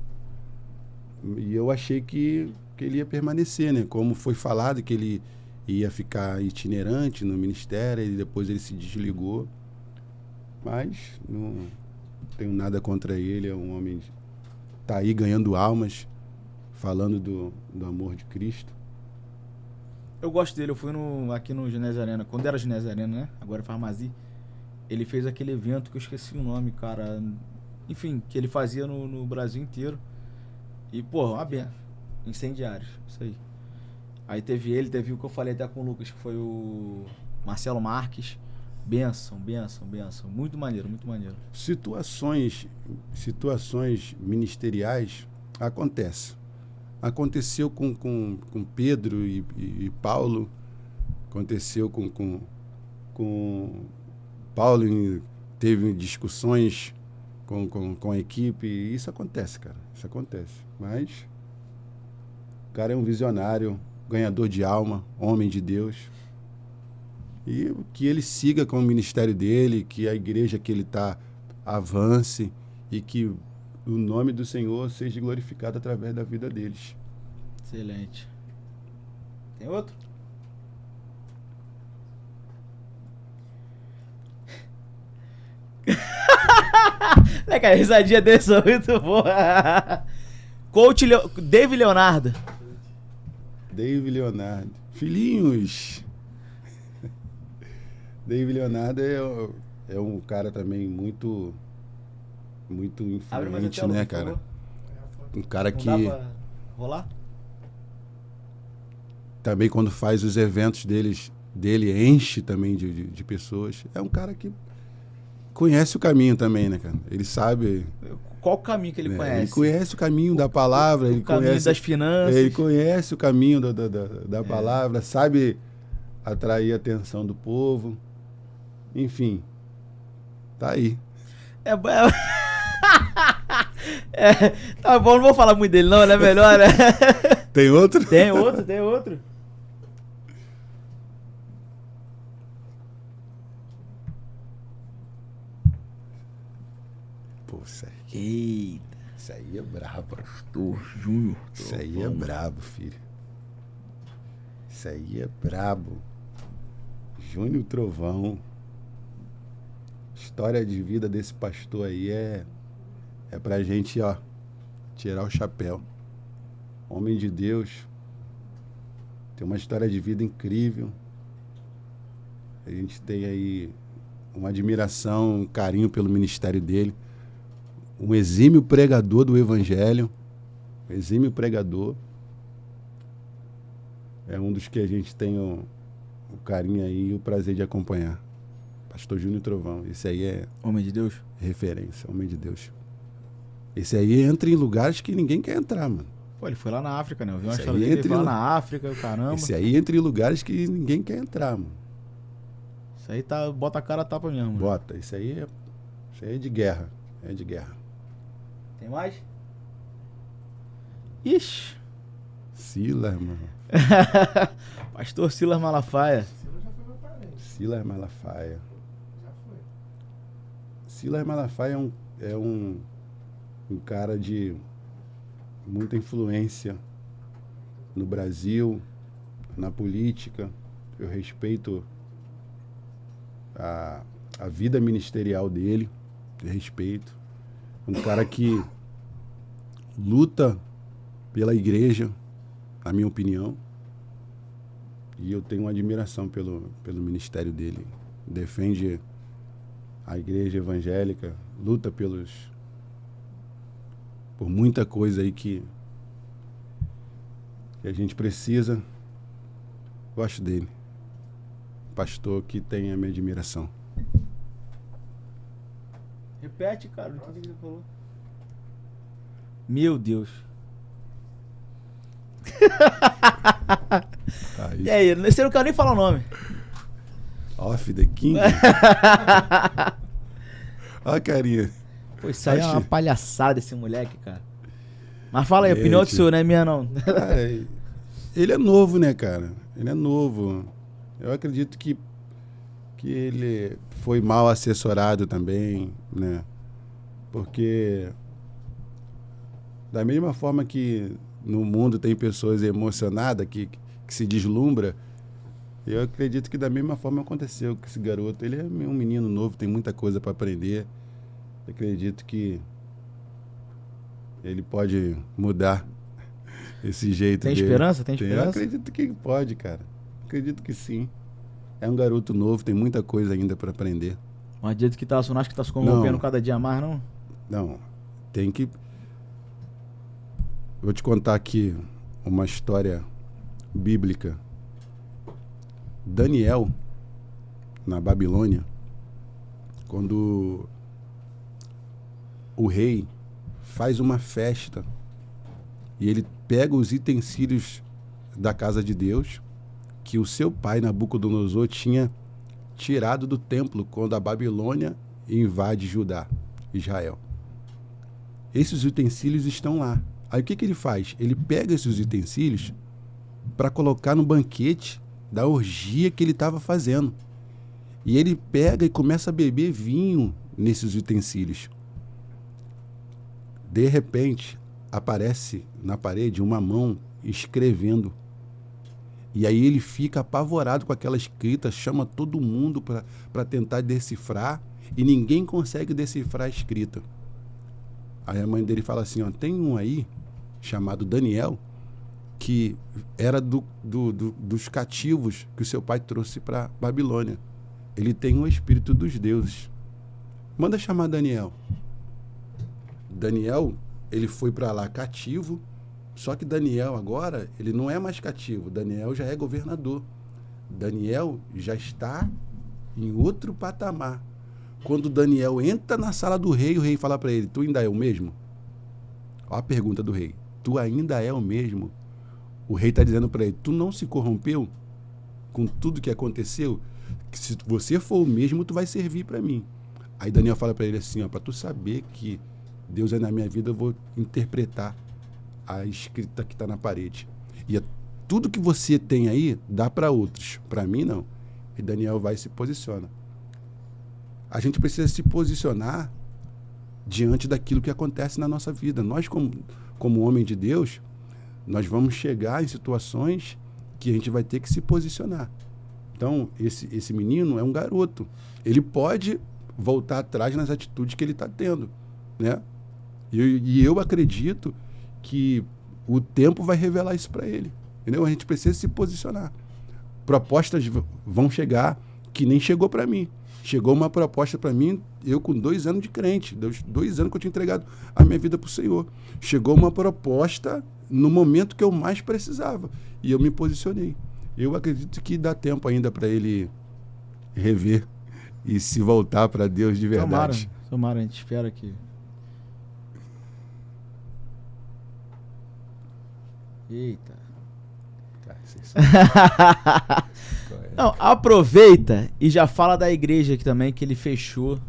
E eu achei que ele ia permanecer, né? Como foi falado que ele ia ficar itinerante no ministério, e depois ele se desligou. Mas não tenho nada contra ele, é um homem que tá aí ganhando almas, falando do amor de Cristo. Eu gosto dele, eu fui aqui no Ginésio Arena, quando era Ginésio Arena, né? Agora é Farmazi. Ele fez aquele evento que eu esqueci o nome, cara. Enfim, que ele fazia no Brasil inteiro. E, pô, uma benção. Incendiários, isso aí. Aí teve o que eu falei até com o Lucas, que foi o Marcelo Marques. Benção. Muito maneiro, muito maneiro. Situações ministeriais acontecem. Aconteceu com Pedro e Paulo, aconteceu com Paulo, teve discussões com a equipe, e isso acontece, cara, isso acontece. Mas o cara é um visionário, ganhador de alma, homem de Deus, e que ele siga com o ministério dele, que a igreja que ele está avance e que o nome do Senhor seja glorificado através da vida deles. Excelente. Tem outro? Né, cara, a risadinha dele são muito boa. Coach David Leonardo. David Leonardo. Filhinhos! David Leonardo é um cara também muito Abre mais a influente, tela, né, por cara? favor. Um cara Não que dá pra rolar? também, quando faz os eventos dele enche também de pessoas. É um cara que conhece o caminho também, né, cara? Ele sabe... Qual o caminho que ele conhece? Ele conhece o caminho da palavra, ele caminho conhece das finanças. Ele conhece o caminho da palavra, sabe atrair a atenção do povo. Enfim, tá aí. Tá bom, não vou falar muito dele não, né? Melhor, né? Tem outro? Tem outro. Pô, isso Eita. aí é brabo. Pastor Júnior. Isso aí é brabo, filho. Isso aí é brabo. Júnior Trovão. História de vida desse pastor aí é pra gente, ó, tirar o chapéu. Homem de Deus. Tem uma história de vida incrível. A gente tem aí uma admiração, um carinho pelo ministério dele. Um exímio pregador do evangelho. Exímio pregador. É um dos que a gente tem o carinho aí e o prazer de acompanhar. Pastor Júnior Trovão. Esse aí é... Homem de Deus? Referência, homem de Deus. Esse aí entra em lugares que ninguém quer entrar, mano. Pô, ele foi lá na África, né? Eu vi uma Esse história aí dele, ele entre foi lá o- na África, o caramba. Esse aí entra em lugares que ninguém quer entrar, mano. Isso aí tá, bota a cara a tapa mesmo. Bota. Isso aí é de guerra. É de guerra. Tem mais? Ixi. Silas, mano. Pastor Silas Malafaia. Sila já foi meu parente. Silas Malafaia. Já foi. Silas Malafaia é um cara de muita influência no Brasil, na política. Eu respeito a vida ministerial dele. Eu respeito. Um cara que luta pela igreja, na minha opinião. E eu tenho uma admiração pelo ministério dele. Defende a igreja evangélica, luta por muita coisa aí que a gente precisa. Gosto dele. Pastor que tem a minha admiração. Repete, cara, o que ele falou. Meu Deus. Aí, E aí, você não quer nem falar o nome. Off the King. Olha a carinha. Pô, isso aí é uma Acho- palhaçada esse moleque, cara. Mas fala aí, a Gente. opinião do senhor, não é minha não. Cara, ele é novo, né, cara? Ele é novo. Eu acredito que ele foi mal assessorado também, né? Porque da mesma forma que no mundo tem pessoas emocionadas que se deslumbra, eu acredito que da mesma forma aconteceu com esse garoto. Ele é um menino novo, tem muita coisa para aprender. Eu acredito que ele pode mudar esse jeito Tem dele. esperança? Tem Eu esperança? acredito que pode, cara. Acredito que sim. É um garoto novo, tem muita coisa ainda para aprender. Mas dito que tá, você não acha que tá se corrompendo Não. cada dia mais, não? Não, tem que... Vou te contar aqui uma história bíblica. Daniel, na Babilônia, quando o rei faz uma festa e ele pega os utensílios da casa de Deus que o seu pai, Nabucodonosor, tinha tirado do templo quando a Babilônia invade Judá, Israel. Esses utensílios estão lá. Aí o que ele faz? Ele pega esses utensílios para colocar no banquete da orgia que ele estava fazendo. E ele pega e começa a beber vinho nesses utensílios. De repente, aparece na parede uma mão escrevendo. E aí ele fica apavorado com aquela escrita, chama todo mundo para tentar decifrar e ninguém consegue decifrar a escrita. Aí a mãe dele fala assim, ó, tem um aí chamado Daniel que era dos cativos que o seu pai trouxe para Babilônia. Ele tem o espírito dos deuses. Manda chamar Daniel. Daniel, ele foi para lá cativo, só que Daniel agora, ele não é mais cativo. Daniel já é governador. Daniel já está em outro patamar. Quando Daniel entra na sala do rei, o rei fala para ele, tu ainda é o mesmo? Olha a pergunta do rei. Tu ainda é o mesmo? O rei está dizendo para ele, tu não se corrompeu com tudo que aconteceu? Que se você for o mesmo, tu vai servir para mim. Aí Daniel fala para ele assim, ó, para tu saber que Deus é na minha vida, eu vou interpretar a escrita que está na parede. E tudo que você tem aí, dá para outros. Para mim, não. E Daniel vai e se posiciona. A gente precisa se posicionar diante daquilo que acontece na nossa vida. Nós, como homem de Deus, nós vamos chegar em situações que a gente vai ter que se posicionar. Então, esse menino é um garoto. Ele pode voltar atrás nas atitudes que ele está tendo, né? E eu acredito que o tempo vai revelar isso para ele, entendeu? A gente precisa se posicionar. Propostas vão chegar que nem chegou para mim. Chegou uma proposta para mim, eu com 2 anos de crente, 2 anos que eu tinha entregado a minha vida para o Senhor. Chegou uma proposta no momento que eu mais precisava e eu me posicionei. Eu acredito que dá tempo ainda para ele rever e se voltar para Deus de verdade. Tomara, a gente espera que... Eita. Não, aproveita e já fala da igreja aqui também, que ele fechou.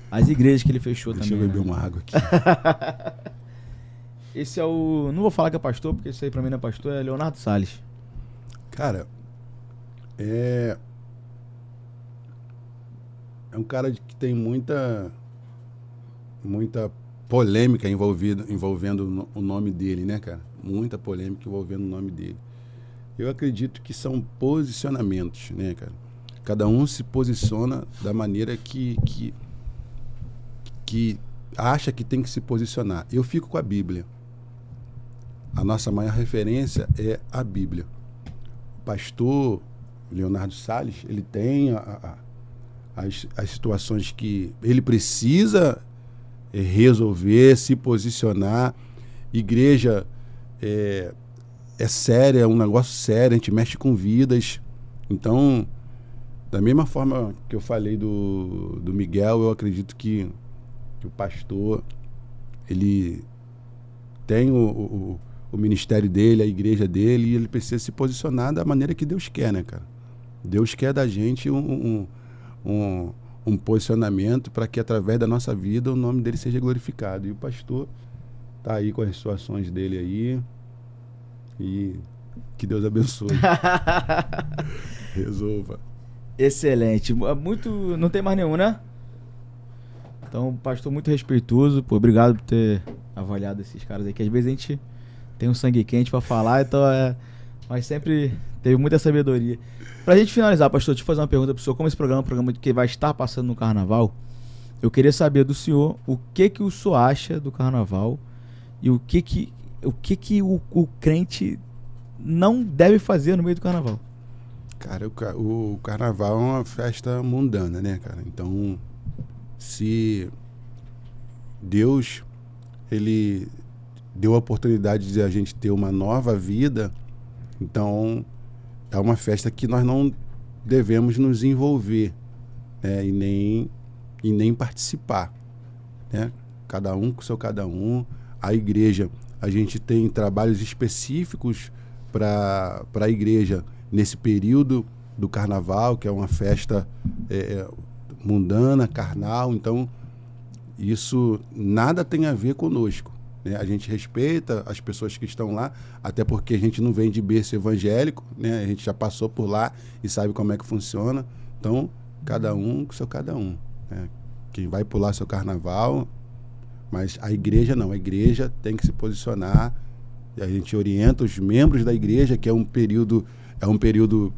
As igrejas que ele fechou. Deixa também. Deixa eu beber uma água aqui. Esse é o... Não vou falar que é pastor, porque isso aí pra mim não é pastor, é Leonardo Salles. Cara, é um cara que tem muita polêmica envolvendo o nome dele, né, cara? Muita polêmica envolvendo o nome dele. Eu acredito que são posicionamentos, né, cara? Cada um se posiciona da maneira que acha que tem que se posicionar. Eu fico com a Bíblia. A nossa maior referência é a Bíblia. O pastor Leonardo Salles, ele tem as situações que ele precisa resolver, se posicionar. Igreja é séria, é um negócio sério, a gente mexe com vidas. Então, da mesma forma que eu falei do Miguel, eu acredito que o pastor, ele tem o ministério dele, a igreja dele, e ele precisa se posicionar da maneira que Deus quer, né, cara? Deus quer da gente um posicionamento para que através da nossa vida o nome dele seja glorificado. E o pastor tá aí com as situações dele aí. E que Deus abençoe. Resolva. Excelente. Muito... Não tem mais nenhum, né? Então, pastor muito respeitoso. Pô, obrigado por ter avaliado esses caras aí, que às vezes a gente tem um sangue quente pra falar, então mas sempre teve muita sabedoria. Pra gente finalizar, pastor, deixa eu fazer uma pergunta pro senhor. Como esse programa é um programa que vai estar passando no carnaval, eu queria saber do senhor o que o senhor acha do carnaval e o que o crente não deve fazer no meio do carnaval. Cara, o carnaval é uma festa mundana, né, cara? Então, se Deus, ele deu a oportunidade de a gente ter uma nova vida, então é uma festa que nós não devemos nos envolver, né? E nem participar, né? Cada um com seu cada um. A igreja, a gente tem trabalhos específicos para a igreja nesse período do carnaval, que é uma festa mundana, carnal. Então, isso nada tem a ver conosco, né? A gente respeita as pessoas que estão lá, até porque a gente não vem de berço evangélico, né? A gente já passou por lá e sabe como é que funciona. Então, cada um com seu cada um, né? Quem vai pular seu carnaval, mas a igreja não. A igreja tem que se posicionar. E a gente orienta os membros da igreja, que é um período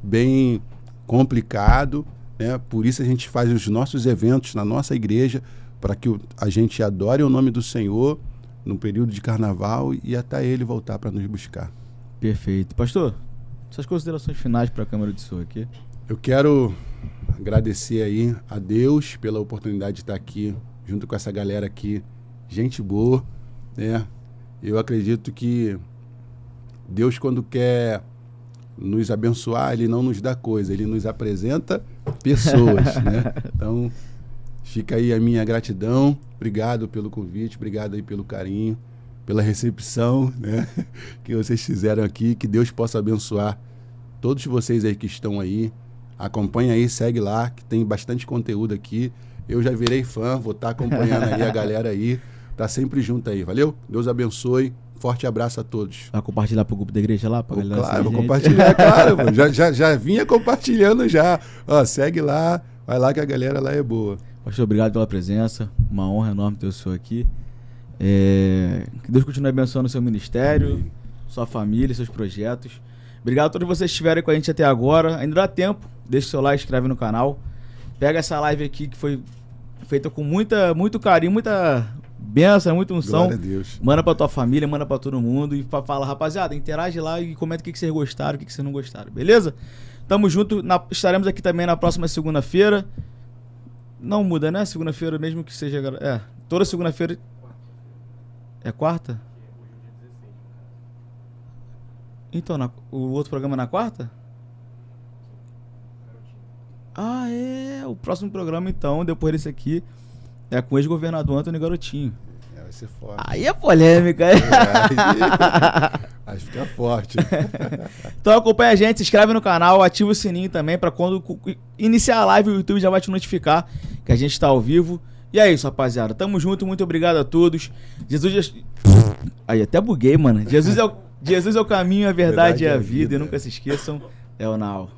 bem complicado, né? Por isso a gente faz os nossos eventos na nossa igreja, para que a gente adore o nome do Senhor no período de carnaval e até ele voltar para nos buscar. Perfeito. Pastor, suas considerações finais para a Câmara de Senhor aqui. Eu quero agradecer aí a Deus pela oportunidade de estar aqui junto com essa galera aqui, gente boa, né? Eu acredito que Deus, quando quer nos abençoar, ele não nos dá coisa, ele nos apresenta pessoas, né? Então, fica aí a minha gratidão. Obrigado pelo convite, obrigado aí pelo carinho, pela recepção, né, que vocês fizeram aqui. Que Deus possa abençoar todos vocês aí que estão aí. Acompanha aí, segue lá, que tem bastante conteúdo aqui. Eu já virei fã, vou estar acompanhando aí a galera aí. Tá sempre junto aí, valeu? Deus abençoe. Forte abraço a todos. Vai compartilhar pro grupo da igreja lá? Pra claro, vou compartilhar, claro. Já vinha compartilhando já. Ó, segue lá, vai lá que a galera lá é boa. Pastor, obrigado pela presença. Uma honra enorme ter o senhor aqui. Que Deus continue abençoando o seu ministério, sua família, seus projetos. Obrigado a todos vocês que estiveram com a gente até agora. Ainda dá tempo. Deixa o seu like, inscreve no canal. Pega essa live aqui que foi feita com muito carinho, muita bênção, muita unção. Glória a Deus. Manda pra tua família, manda pra todo mundo. E fala, rapaziada, interage lá e comenta o que vocês gostaram, o que vocês não gostaram. Beleza? Tamo junto. Estaremos aqui também na próxima segunda-feira. Não muda, né? Segunda-feira, mesmo que seja... toda segunda-feira... É quarta? Então, o outro programa é na quarta? Ah, é. O próximo programa, então, depois desse aqui, é com o ex-governador Antônio Garotinho. Vai ser forte. Aí é polêmica. Aí fica forte. Então acompanha a gente, se inscreve no canal, ativa o sininho também pra quando iniciar a live o YouTube já vai te notificar que a gente tá ao vivo. E é isso, rapaziada. Tamo junto, muito obrigado a todos. Jesus... Aí, até buguei, mano. Jesus é o caminho, a verdade e a vida. E nunca se esqueçam, é o Now.